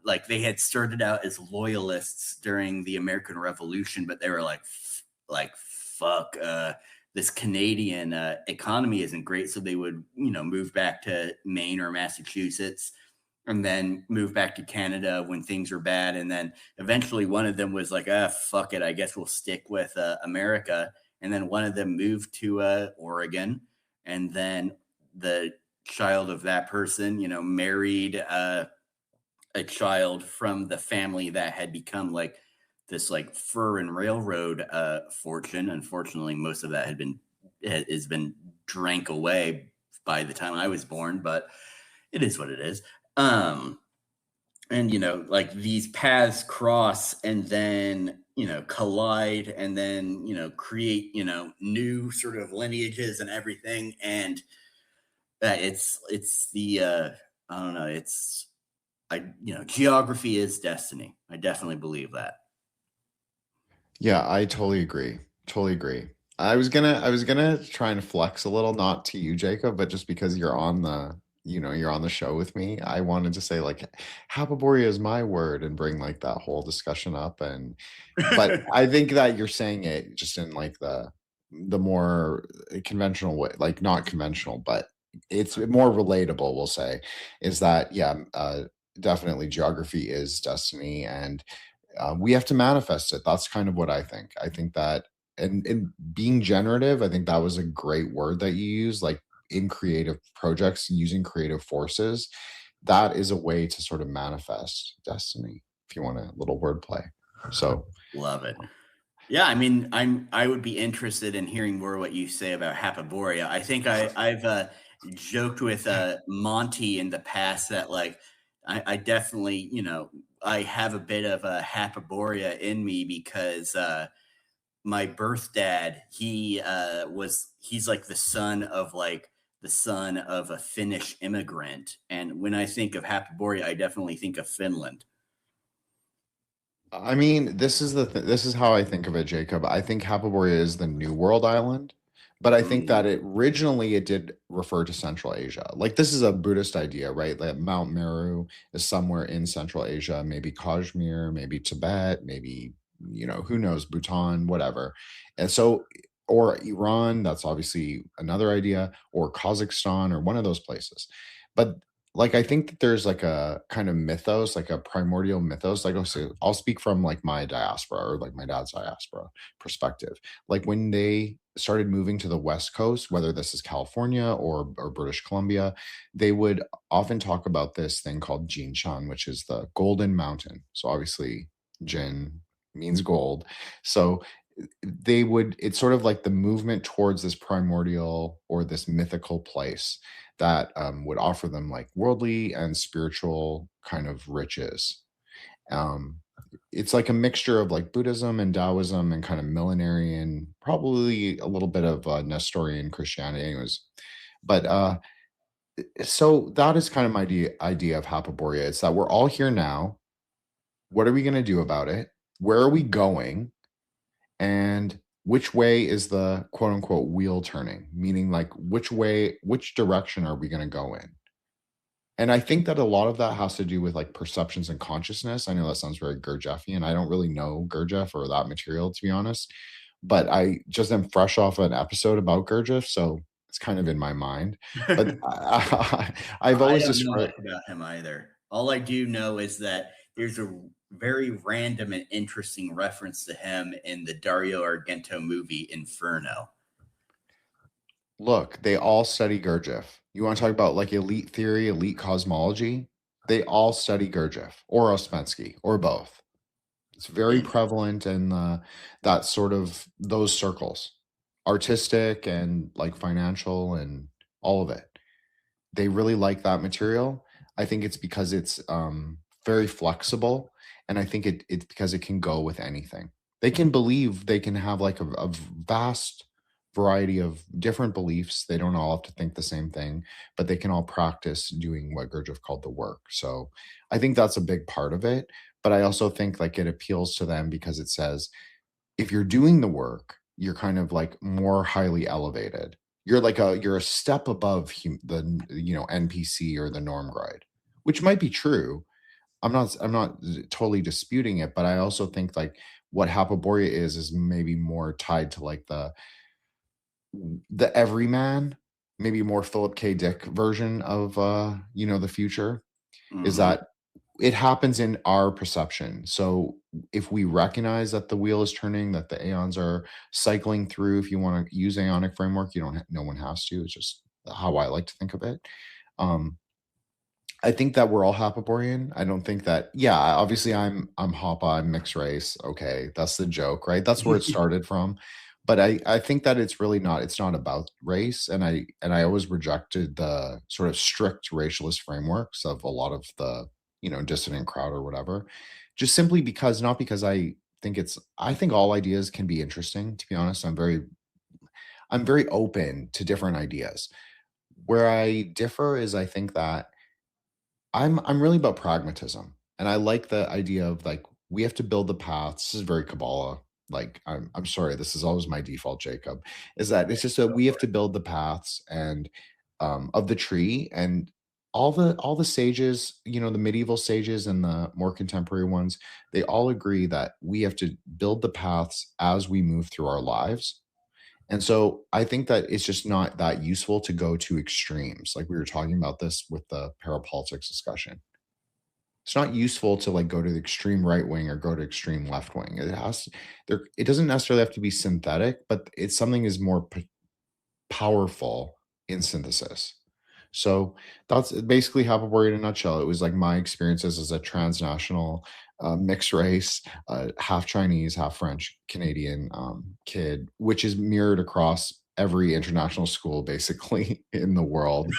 like they had started out as loyalists during the American Revolution, but they were like fuck, this Canadian economy isn't great. So they would, move back to Maine or Massachusetts, and then move back to Canada when things were bad. And then eventually one of them was like, fuck it, I guess we'll stick with America. And then one of them moved to Oregon. And then the child of that person, married a child from the family that had become like this like fur and railroad fortune. Unfortunately, most of that has been drank away by the time I was born, but it is what it is. And like these paths cross and then collide and then create new sort of lineages and everything. And it's the I don't know, geography is destiny. I definitely believe that. Yeah, I totally agree. Totally agree. I was gonna try and flex a little, not to you, Jacob, but just because you're on the show with me, I wanted to say like Hapaborea is my word and bring like that whole discussion up. But I think that you're saying it just in like the more conventional way, like not conventional, but it's more relatable, we'll say, is that definitely geography is destiny, and we have to manifest it. That's kind of what I think. I think that, and being generative, I think that was a great word that you used, like in creative projects, using creative forces. That is a way to sort of manifest destiny, if you want a little wordplay. So love it. Yeah, I mean, I would be interested in hearing more what you say about Hapaborea. I think I've joked with Monty in the past that like I definitely, I have a bit of a Hapaborea in me because my birth dad, he's like the son of a Finnish immigrant. And when I think of Hapaborea, I definitely think of Finland. I mean, this is how I think of it, Jacob. I think Hapaborea is the New World island, but I think that originally it did refer to Central Asia. Like this is a Buddhist idea, right? That Mount Meru is somewhere in Central Asia, maybe Kashmir, maybe Tibet, maybe, who knows, Bhutan, whatever. And so, or Iran, that's obviously another idea, or Kazakhstan, or one of those places. But like I think that there's like a kind of mythos, like a primordial mythos. Like I'll speak from like my diaspora or like my dad's diaspora perspective. Like when they started moving to the West Coast, whether this is California or British Columbia, they would often talk about this thing called Jinshan, which is the Golden Mountain. So obviously, Jin means gold. So they would it's sort of like the movement towards this primordial or this mythical place that would offer them like worldly and spiritual kind of riches. um it's like a mixture of like Buddhism and Taoism and kind of millenarian, probably a little bit of Nestorian Christianity anyways. But so that is kind of my idea of Hapaborea. It's that we're all here now. What are we going to do about it? Where are we going? And which way is the quote unquote wheel turning? Meaning, like, which direction are we going to go in? And I think that a lot of that has to do with like perceptions and consciousness. I know that sounds very Gurdjieffian. I don't really know Gurdjieff or that material, to be honest, but I just am fresh off an episode about Gurdjieff, so it's kind of in my mind. But I've I always don't know described. much about him either. All I do know is that there's a very random and interesting reference to him in the Dario Argento movie Inferno. Look, they all study Gurdjieff. You want to talk about like elite theory, elite cosmology? They all study Gurdjieff or Ouspensky or both. It's very And prevalent in that sort of those circles, artistic and like financial and all of it. They really like that material. I think it's because it's very flexible, and I think it's because it can go with anything. They can believe they can have like a vast variety of different beliefs. They don't all have to think the same thing, but they can all practice doing what Gurdjieff called the work. So I think that's a big part of it. But I also think like it appeals to them because it says if you're doing the work, you're kind of like more highly elevated. You're a step above the NPC or the norm grade, which might be true. I'm not totally disputing it, but I also think like what Hapaborea is maybe more tied to like the everyman, maybe more Philip K. Dick version of the future, is mhm. that it happens in our perception. So if we recognize that the wheel is turning, that the aeons are cycling through, if you want to use aeonic framework, no one has to. It's just how I like to think of it. Um, I think that we're all Hapaborean. I don't think that, yeah, obviously I'm Hapa, I'm mixed race. Okay, that's the joke, right? That's where it started from. But I think that it's not about race. And I always rejected the sort of strict racialist frameworks of a lot of the, dissident crowd or whatever. Just simply because, not because I think all ideas can be interesting, to be honest. I'm very open to different ideas. Where I differ is I think that I'm really about pragmatism, and I like the idea of like we have to build the paths. This is very Kabbalah. Like I'm sorry, this is always my default, Jacob. Is that it's just that we have to build the paths and of the tree, and all the sages, the medieval sages and the more contemporary ones, they all agree that we have to build the paths as we move through our lives. And so I think that it's just not that useful to go to extremes. Like we were talking about this with the parapolitics discussion. It's not useful to like go to the extreme right wing or go to extreme left wing. It doesn't necessarily have to be synthetic, but it's something is more powerful in synthesis. So that's basically Hapaborea in a nutshell. It was like my experiences as a transnational mixed race, half Chinese, half French Canadian kid, which is mirrored across every international school basically in the world.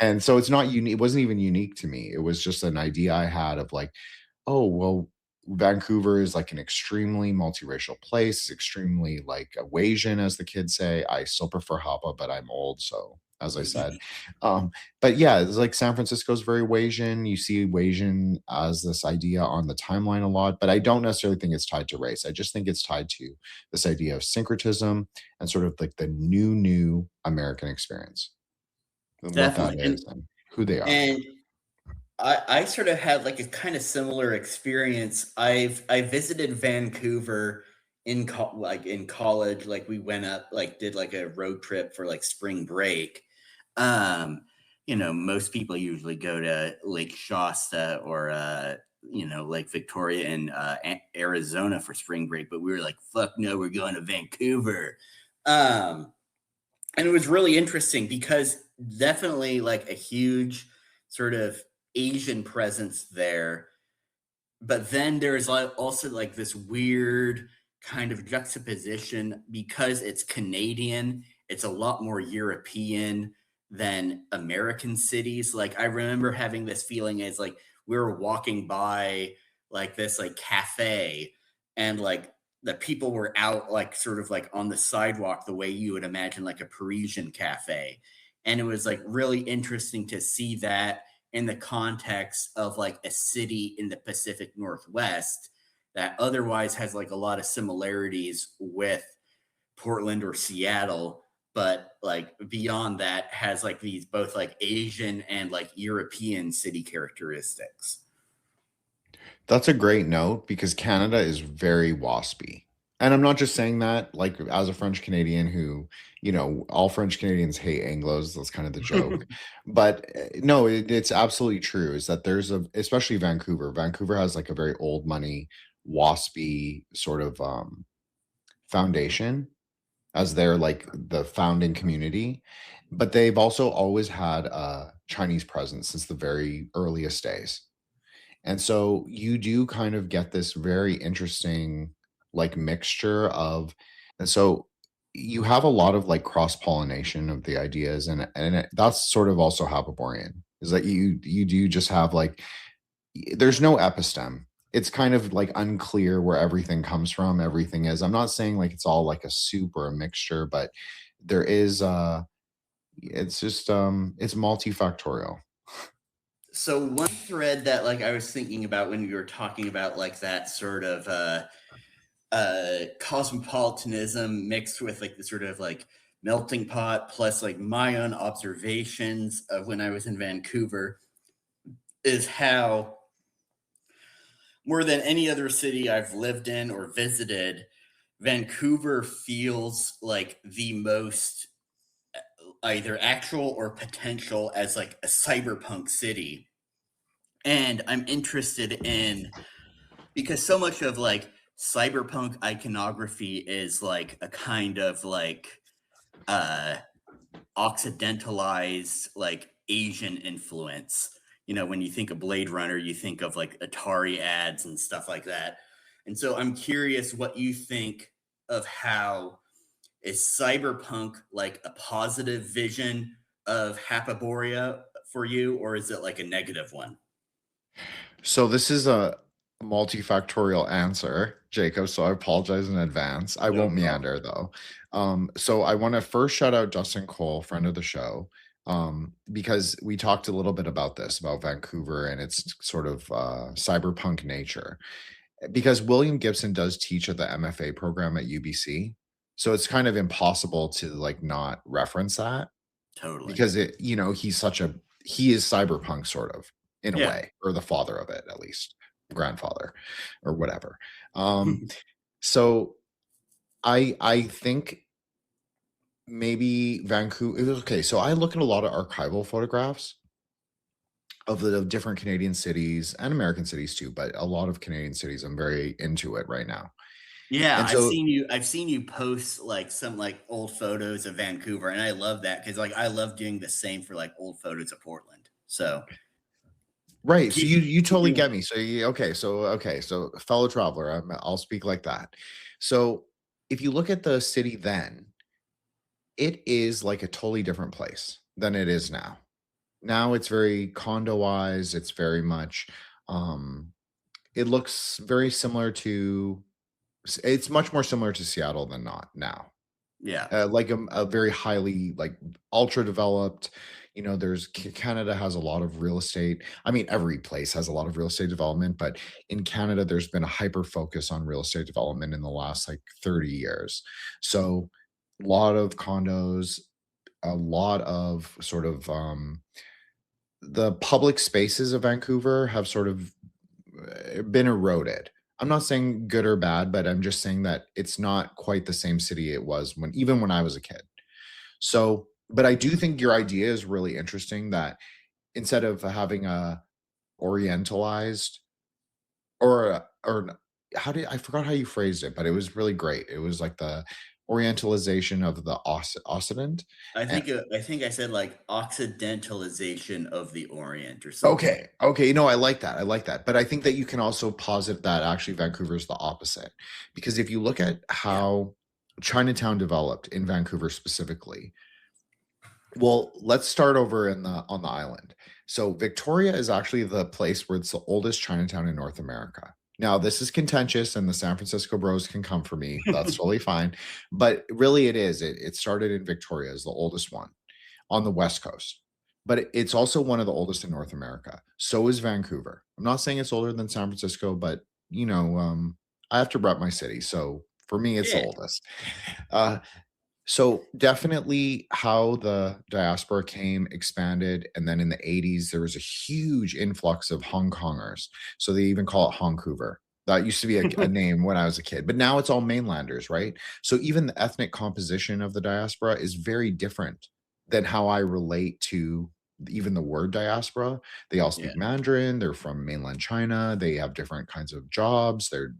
And so it's not unique. It wasn't even unique to me. It was just an idea I had of like, oh, well, Vancouver is like an extremely multiracial place. It's extremely like Asian, as the kids say. I still prefer Hapa, but I'm old, so as I said. Um, but yeah, it's like San Francisco is very Wasian. You see Wasian as this idea on the timeline a lot, but I don't necessarily think it's tied to race. I just think it's tied to this idea of syncretism and sort of like the new American experience and what that Definitely. is and who they are. And I sort of had like a kind of similar experience. I visited Vancouver in college. Like we went up, like did like a road trip for like spring break. Um, most people usually go to Lake Shasta or Lake Victoria in Arizona for spring break, but we were like, fuck no, we're going to Vancouver. And it was really interesting because definitely like a huge sort of Asian presence there. But then there's also like this weird kind of juxtaposition because it's Canadian. It's a lot more European than American cities. Like I remember having this feeling as like we were walking by like this like cafe and like the people were out like sort of like on the sidewalk the way you would imagine like a Parisian cafe. And it was like really interesting to see that in the context of like a city in the Pacific Northwest that otherwise has like a lot of similarities with Portland or Seattle, but like beyond that has like these both like Asian and like European city characteristics. That's a great note because Canada is very waspy. And I'm not just saying that like as a French Canadian who, all French Canadians hate Anglos. That's kind of the joke. But no, it's absolutely true is that especially Vancouver. Vancouver has like a very old money, waspy sort of foundation as their like the founding community. But they've also always had a Chinese presence since the very earliest days. And so you do kind of get this very interesting like mixture of, and so you have a lot of like cross pollination of the ideas, and that's sort of also Hapaborean is that you do just have like there's no episteme. It's kind of like unclear where everything comes from. Everything is. I'm not saying like it's all like a soup or a mixture, but there is. It's just it's multifactorial. So one thread that like I was thinking about when you were talking about like that sort of cosmopolitanism mixed with like the sort of like melting pot plus like my own observations of when I was in Vancouver is how more than any other city I've lived in or visited, Vancouver feels like the most either actual or potential as like a cyberpunk city. And I'm interested in because so much of like cyberpunk iconography is like a kind of like occidentalized like Asian influence. When you think of Blade Runner, you think of like Atari ads and stuff like that. And so I'm curious what you think of how is cyberpunk like a positive vision of Hapaborea for you, or is it like a negative one? So this is a multifactorial answer, Jacob. So I apologize in advance. I No won't problem. meander though. So I want to first shout out Justin Cole, friend of the show, because we talked a little bit about this, about Vancouver and its sort of cyberpunk nature. Because William Gibson does teach at the MFA program at UBC. So it's kind of impossible to like not reference that Totally. because he is cyberpunk sort of in a Yeah. way, or the father of it at least, grandfather or whatever. So I think maybe Vancouver. Okay, so I look at a lot of archival photographs of the different Canadian cities and American cities too, but a lot of Canadian cities. I'm very into it right now. Yeah, And I've so seen you post like some like old photos of Vancouver, and I love that because like I love doing the same for like old photos of Portland. So right, so you keep totally doing get me. So so fellow traveler, I'll speak like that. So if you look at the city then, it is like a totally different place than it is now. Now it's very condoized. It's very much, um, it looks very similar to, it's much more similar to Seattle than not now. Yeah. Like a very highly like ultra developed. There's Canada has a lot of real estate. I mean, every place has a lot of real estate development, but in Canada, there's been a hyper focus on real estate development in the last like 30 years. So a lot of condos, a lot of sort of the public spaces of Vancouver have sort of been eroded. I'm not saying good or bad, but I'm just saying that it's not quite the same city it was even when I was a kid. So But I do think your idea is really interesting, that instead of having a orientalized or how did I forgot how you phrased it, but it was really great. It was like the orientalization of the Occident. I think I said like occidentalization of the Orient or something. Okay. Okay. No, I like that. I like that. But I think that you can also posit that actually Vancouver is the opposite. Because if you look at how Chinatown developed in Vancouver specifically, well, let's start over on the island. So Victoria is actually the place where it's the oldest Chinatown in North America. Now, this is contentious, and the San Francisco bros can come for me. That's totally fine. But really, it is. It started in Victoria as the oldest one on the West Coast. But it's also one of the oldest in North America. So is Vancouver. I'm not saying it's older than San Francisco, but I have to rep my city. So for me, it's the Yeah. oldest. So definitely how the diaspora came, expanded, and then in the 80s, there was a huge influx of Hong Kongers. So they even call it Hongcouver. That used to be a name when I was a kid, but now it's all mainlanders, right? So even the ethnic composition of the diaspora is very different than how I relate to even the word diaspora. They all speak Yeah. Mandarin, they're from mainland China, they have different kinds of jobs, they're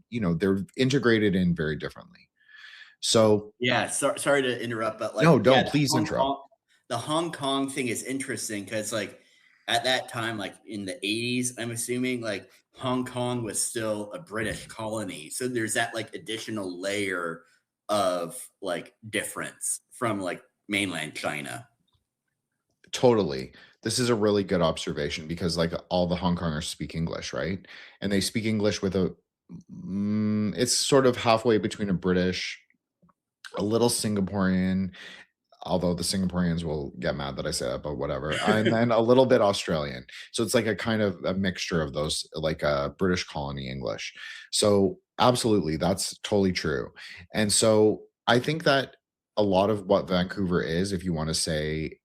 integrated in very differently. So Yeah, sorry to interrupt, but like no, don't the please interrupt. The Hong Kong thing is interesting because like at that time, like in the 80s, I'm assuming like Hong Kong was still a British colony. So there's that like additional layer of like difference from like mainland China. Totally. This is a really good observation because like all the Hong Kongers speak English, right? And they speak English with it's sort of halfway between a British, a little Singaporean, although the Singaporeans will get mad that I say that, but whatever. And then a little bit Australian. So it's like a kind of a mixture of those, like a British colony English. So absolutely, that's totally true. And so I think that a lot of what Vancouver is, if you want to say,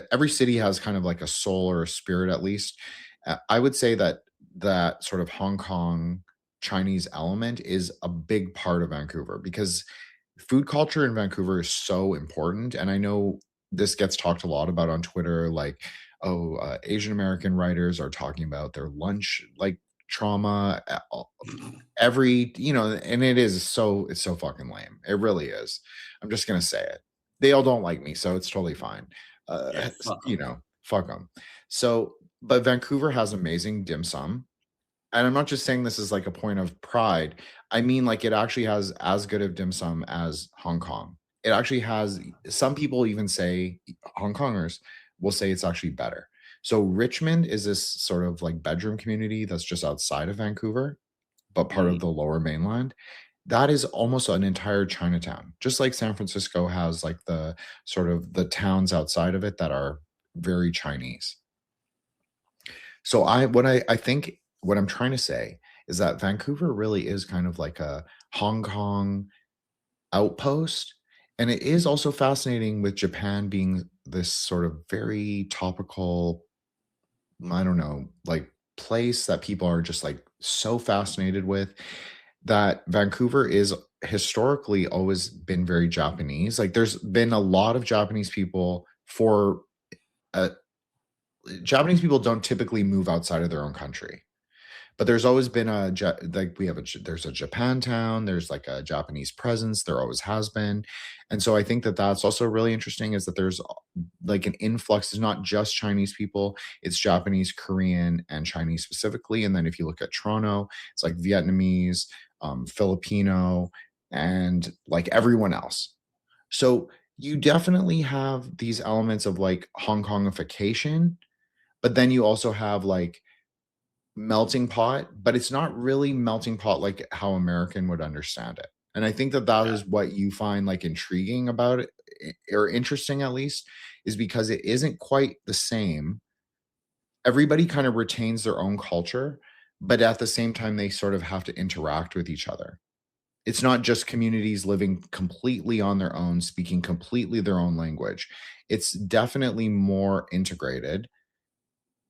every city has kind of like a soul or a spirit, at least. I would say that that sort of Hong Kong Chinese element is a big part of Vancouver because food culture in Vancouver is so important. And I know this gets talked a lot about on Twitter, like, oh, Asian American writers are talking about their lunch, like trauma every, and it's so fucking lame. It really is. I'm just going to say it. They all don't like me, so it's totally fine. Yeah, fuck 'em. Fuck them. So, but Vancouver has amazing dim sum. And I'm not just saying this as like a point of pride. I mean, like it actually has as good of dim sum as Hong Kong. It actually has, some people even say, Hong Kongers will say it's actually better. So Richmond is this sort of like bedroom community that's just outside of Vancouver, but part of the lower mainland. That is almost an entire Chinatown, just like San Francisco has like the sort of the towns outside of it that are very Chinese. So I think what I'm trying to say is that Vancouver really is kind of like a Hong Kong outpost. And it is also fascinating with Japan being this sort of very topical, I don't know, like place that people are just like so fascinated with, that Vancouver is historically always been very Japanese. Like there's been a lot of Japanese people for Japanese people don't typically move outside of their own country. But there's always been there's a Japantown, there's like a Japanese presence, there always has been. And so I think that that's also really interesting, is that there's like an influx. It's not just Chinese people, it's Japanese, Korean, and Chinese specifically. And then if you look at Toronto, it's like Vietnamese, Filipino, and like everyone else. So you definitely have these elements of like Hong Kongification, but then you also have like melting pot, but it's not really melting pot like how American would understand it. And I think that that is what you find like intriguing about it, or interesting at least, is because it isn't quite the same. Everybody kind of retains their own culture, but at the same time, they sort of have to interact with each other. It's not just communities living completely on their own, speaking completely their own language. It's definitely more integrated,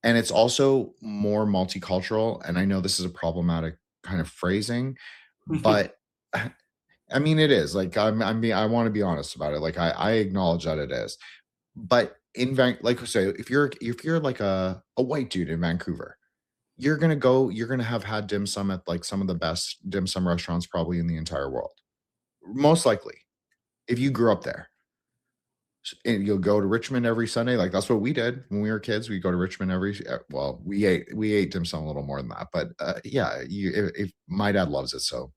and it's also more multicultural. And I know this is a problematic kind of phrasing, but I mean, it is like, I want to be honest about it. Like I acknowledge that it is, But like I say, if you're like a white dude in Vancouver, you're gonna have had dim sum at like some of the best dim sum restaurants probably in the entire world. Most likely, if you grew up there. And you'll go to Richmond every Sunday. Like that's what we did when we were kids. We go to Richmond well, we ate dim sum a little more than that, but yeah, if my dad loves it, so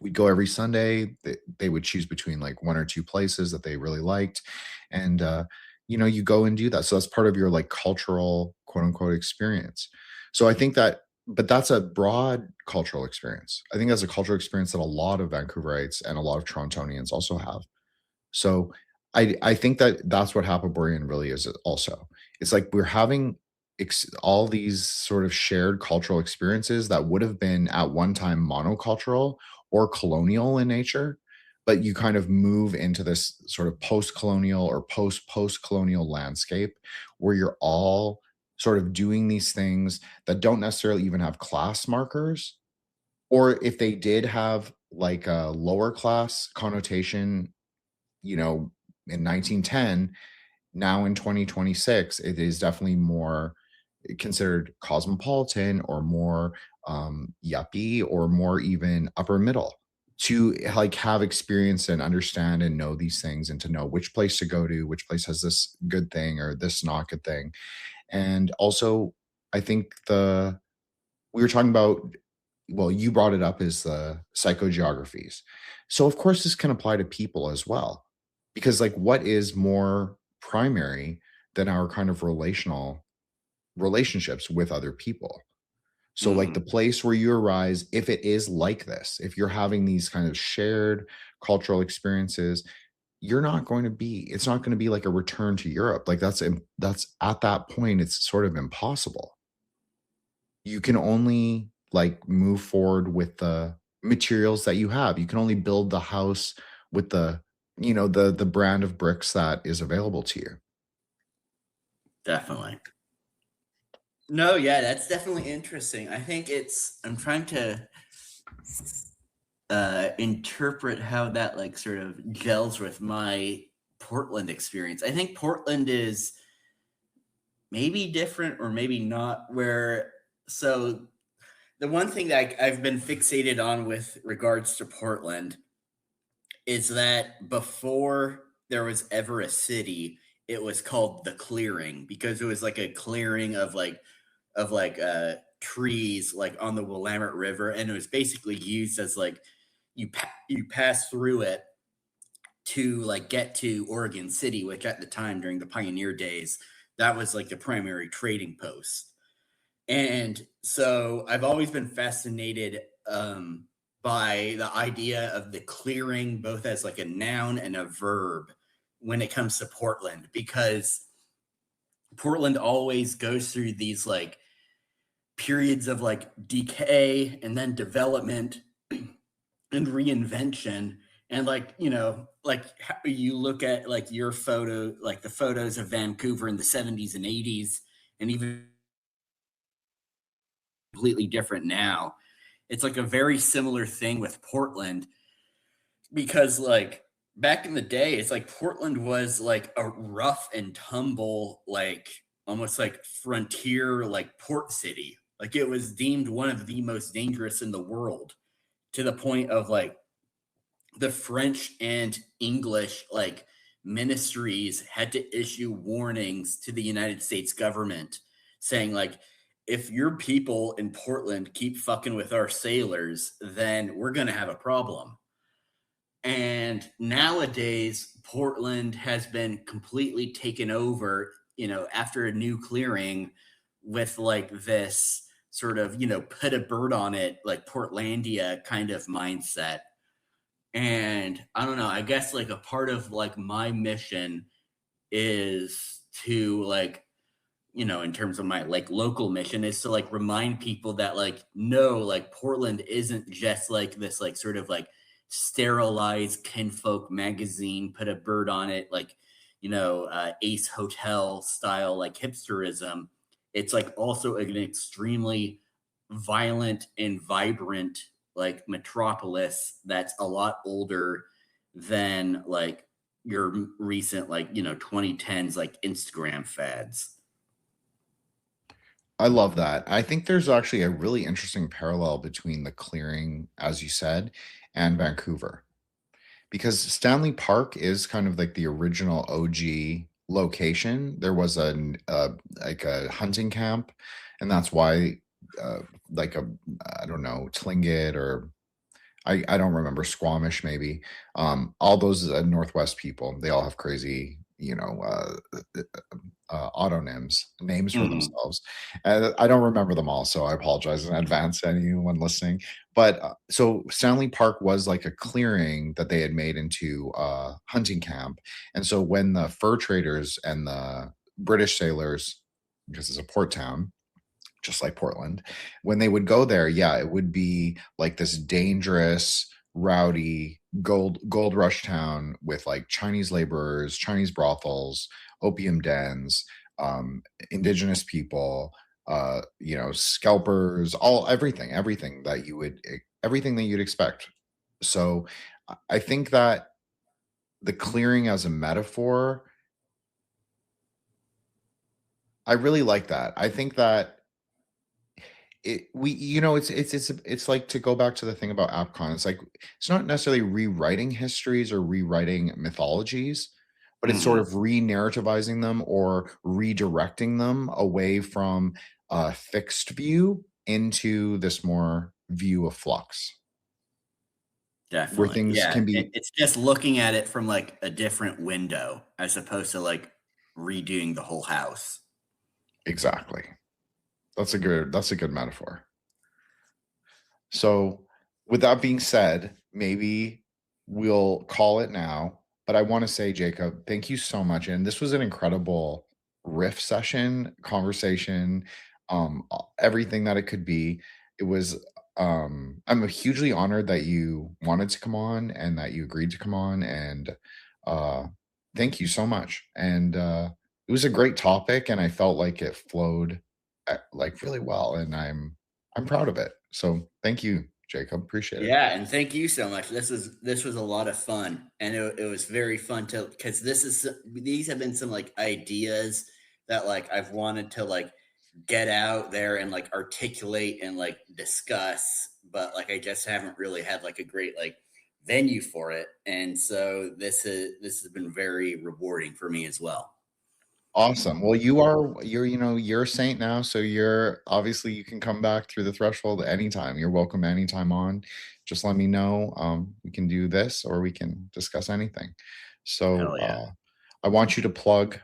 we'd go every Sunday. They would choose between like one or two places that they really liked, and you go and do that. So that's part of your like cultural quote unquote experience. So I think that, but that's a broad cultural experience. I think that's a cultural experience that a lot of Vancouverites and a lot of Torontonians also have. So I think that that's what Hapaborean really is also. It's like we're having all these sort of shared cultural experiences that would have been at one time monocultural or colonial in nature, but you kind of move into this sort of post-colonial or post-colonial landscape where you're all sort of doing these things that don't necessarily even have class markers, or if they did have like a lower class connotation, in 1910, now in 2026, it is definitely more considered cosmopolitan or more yuppie or more even upper middle to like have experience and understand and know these things and to know which place to go to, which place has this good thing or this not good thing. And also, I think we were talking about, well, you brought it up as the Psycho-Geographies. So of course this can apply to people as well. Because like what is more primary than our kind of relationships with other people? So like the place where you arise, if it is like this, if you're having these kind of shared cultural experiences, it's not going to be like a return to Europe. Like that's at that point, it's sort of impossible. You can only like move forward with the materials that you have. You can only build the house with the brand of bricks that is available to you. Definitely. No, yeah, that's definitely interesting. I think I'm trying to interpret how that like sort of gels with my Portland experience. I think Portland is maybe different or maybe not, so the one thing that I've been fixated on with regards to Portland is that before there was ever a city, it was called the Clearing because it was like a clearing of trees like on the Willamette River, and it was basically used as like you pass through it to like get to Oregon City, which at the time during the pioneer days, that was like the primary trading post. And so I've always been fascinated by the idea of the clearing, both as like a noun and a verb when it comes to Portland, because Portland always goes through these like periods of like decay and then development and reinvention. And like, like how you look at like your photo, like the photos of Vancouver in the 70s and 80s, and even completely different now. It's like a very similar thing with Portland because like back in the day, it's like Portland was like a rough and tumble, like almost like frontier, like port city. Like it was deemed one of the most dangerous in the world, to the point of like the French and English like ministries had to issue warnings to the United States government saying like, if your people in Portland keep fucking with our sailors, then we're going to have a problem. And nowadays, Portland has been completely taken over, after a new clearing with like this sort of, put a bird on it, like Portlandia kind of mindset. And I don't know, I guess like a part of like my mission is to like, in terms of my like local mission, is to like remind people that like, no, like Portland isn't just like this like sort of like sterilized kinfolk magazine, put a bird on it, like, Ace Hotel style, like hipsterism. It's like also an extremely violent and vibrant like metropolis that's a lot older than like, your recent, like, 2010s, like Instagram fads. I love that. I think there's actually a really interesting parallel between the clearing, as you said, and Vancouver. Because Stanley Park is kind of like the original OG location. There was like a hunting camp, and that's why like a I don't know, Tlingit or I don't remember, Squamish maybe. All those Northwest people, they all have crazy, autonyms, names for Mhm. themselves. I don't remember them all, so I apologize in advance to anyone listening. But so Stanley Park was like a clearing that they had made into a hunting camp, and so when the fur traders and the British sailors, because it's a port town, just like Portland, when they would go there, yeah, it would be like this dangerous, rowdy gold rush town with like Chinese laborers, Chinese brothels, opium dens, indigenous people, scalpers, everything that everything that you'd expect. So I think that the clearing as a metaphor, I really like that. I think that it's like, to go back to the thing about AppCon, it's like it's not necessarily rewriting histories or rewriting mythologies, but it's sort Mhm. of re-narrativizing them or redirecting them away from a fixed view into this more view of flux, where Definitely. things Yeah, can be it's just looking at it from, like, a different window as opposed to, like, redoing the whole house. exactly. That's a good metaphor. So, with that being said, maybe we'll call it now. But I want to say, Jacob, thank you so much. And this was an incredible riff session, conversation, everything that it could be. It was, I'm hugely honored that you wanted to come on and that you agreed to come on. And uh, thank you so much. And it was a great topic, and I felt like it flowed like really well. And I'm proud of it. So thank you, Jacob. Appreciate it. Yeah, and thank you so much. This was a lot of fun, and it was very fun to because these have been some like ideas that like I've wanted to like get out there and like articulate and like discuss, but like I just haven't really had like a great like venue for it, and so this has been very rewarding for me as well. Awesome. Well, you're a saint now, so you're obviously you can come back through the threshold anytime. You're welcome anytime on. Just let me know. We can do this or we can discuss anything. So Hell yeah. I want you to plug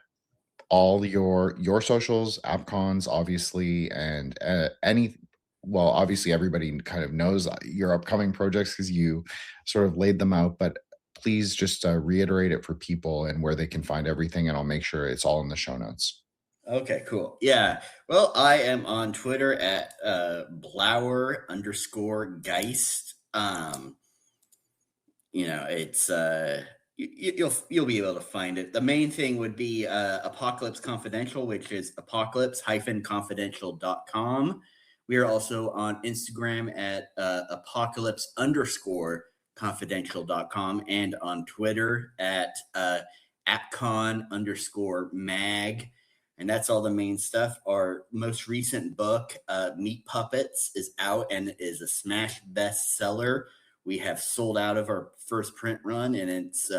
all your socials, AppCons, obviously, and obviously everybody kind of knows your upcoming projects because you sort of laid them out, but please just reiterate it for people and where they can find everything, and I'll make sure it's all in the show notes. Okay, cool. Yeah. Well, I am on Twitter at Blower_Geist. It's you'll be able to find it. The main thing would be Apocalypse Confidential, which is apocalypse-confidential.com. We are also on Instagram at apocalypse_confidential.com and on Twitter at appcon_mag. And that's all the main stuff. Our most recent book, Meat Puppets, is out and is a smash bestseller. We have sold out of our first print run, and it's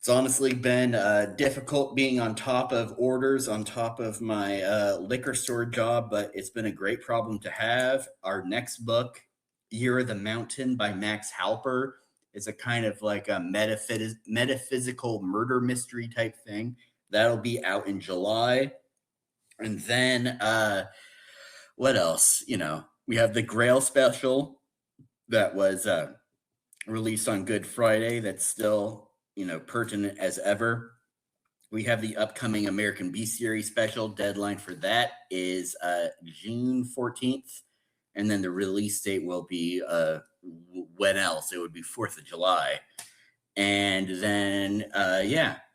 honestly been difficult being on top of orders, on top of my liquor store job, but it's been a great problem to have. Our next book, Year of the Mountain by Max Halper, is a kind of like a metaphysical murder mystery type thing. That'll be out in July. And then what else? We have the Grail special that was released on Good Friday that's still, pertinent as ever. We have the upcoming American Bestiary special. Deadline for that is June 14th. And then the release date will be when else? It would be 4th of July. And then,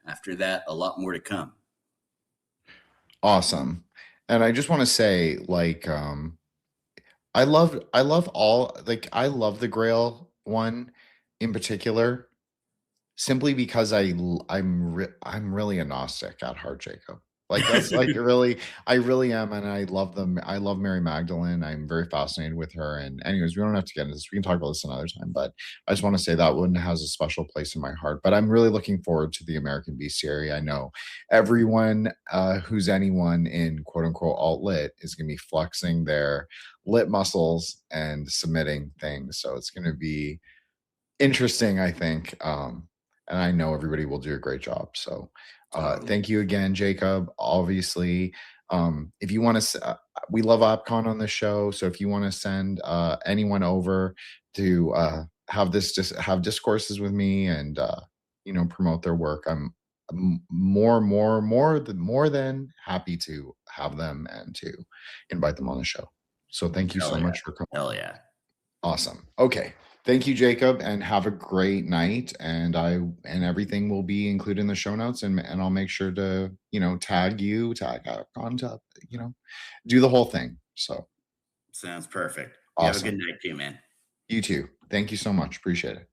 after that, a lot more to come. Awesome. And I just want to say, like, I love the Grail one in particular, simply because I'm really a Gnostic at heart, Jacob. Like that's like really, I really am, and I love them. I love Mary Magdalene. I'm very fascinated with her. And anyways, we don't have to get into this. We can talk about this another time. But I just want to say that one has a special place in my heart. But I'm really looking forward to the American Bestiary. I know everyone who's anyone in quote unquote alt lit is going to be flexing their lit muscles and submitting things. So it's going to be interesting, I think. And I know everybody will do a great job. So thank you again, Jacob. Obviously, if you want to, we love OpCon on the show. So if you want to send anyone over to have discourses with me and promote their work, I'm more than happy to have them and to invite them on the show. So thank you so much for coming. Hell yeah. Awesome. Okay. Thank you, Jacob, and have a great night. And everything will be included in the show notes, and I'll make sure to, tag you, tag contact, do the whole thing. So sounds perfect. Awesome. You have a good night too, man. You too. Thank you so much. Appreciate it.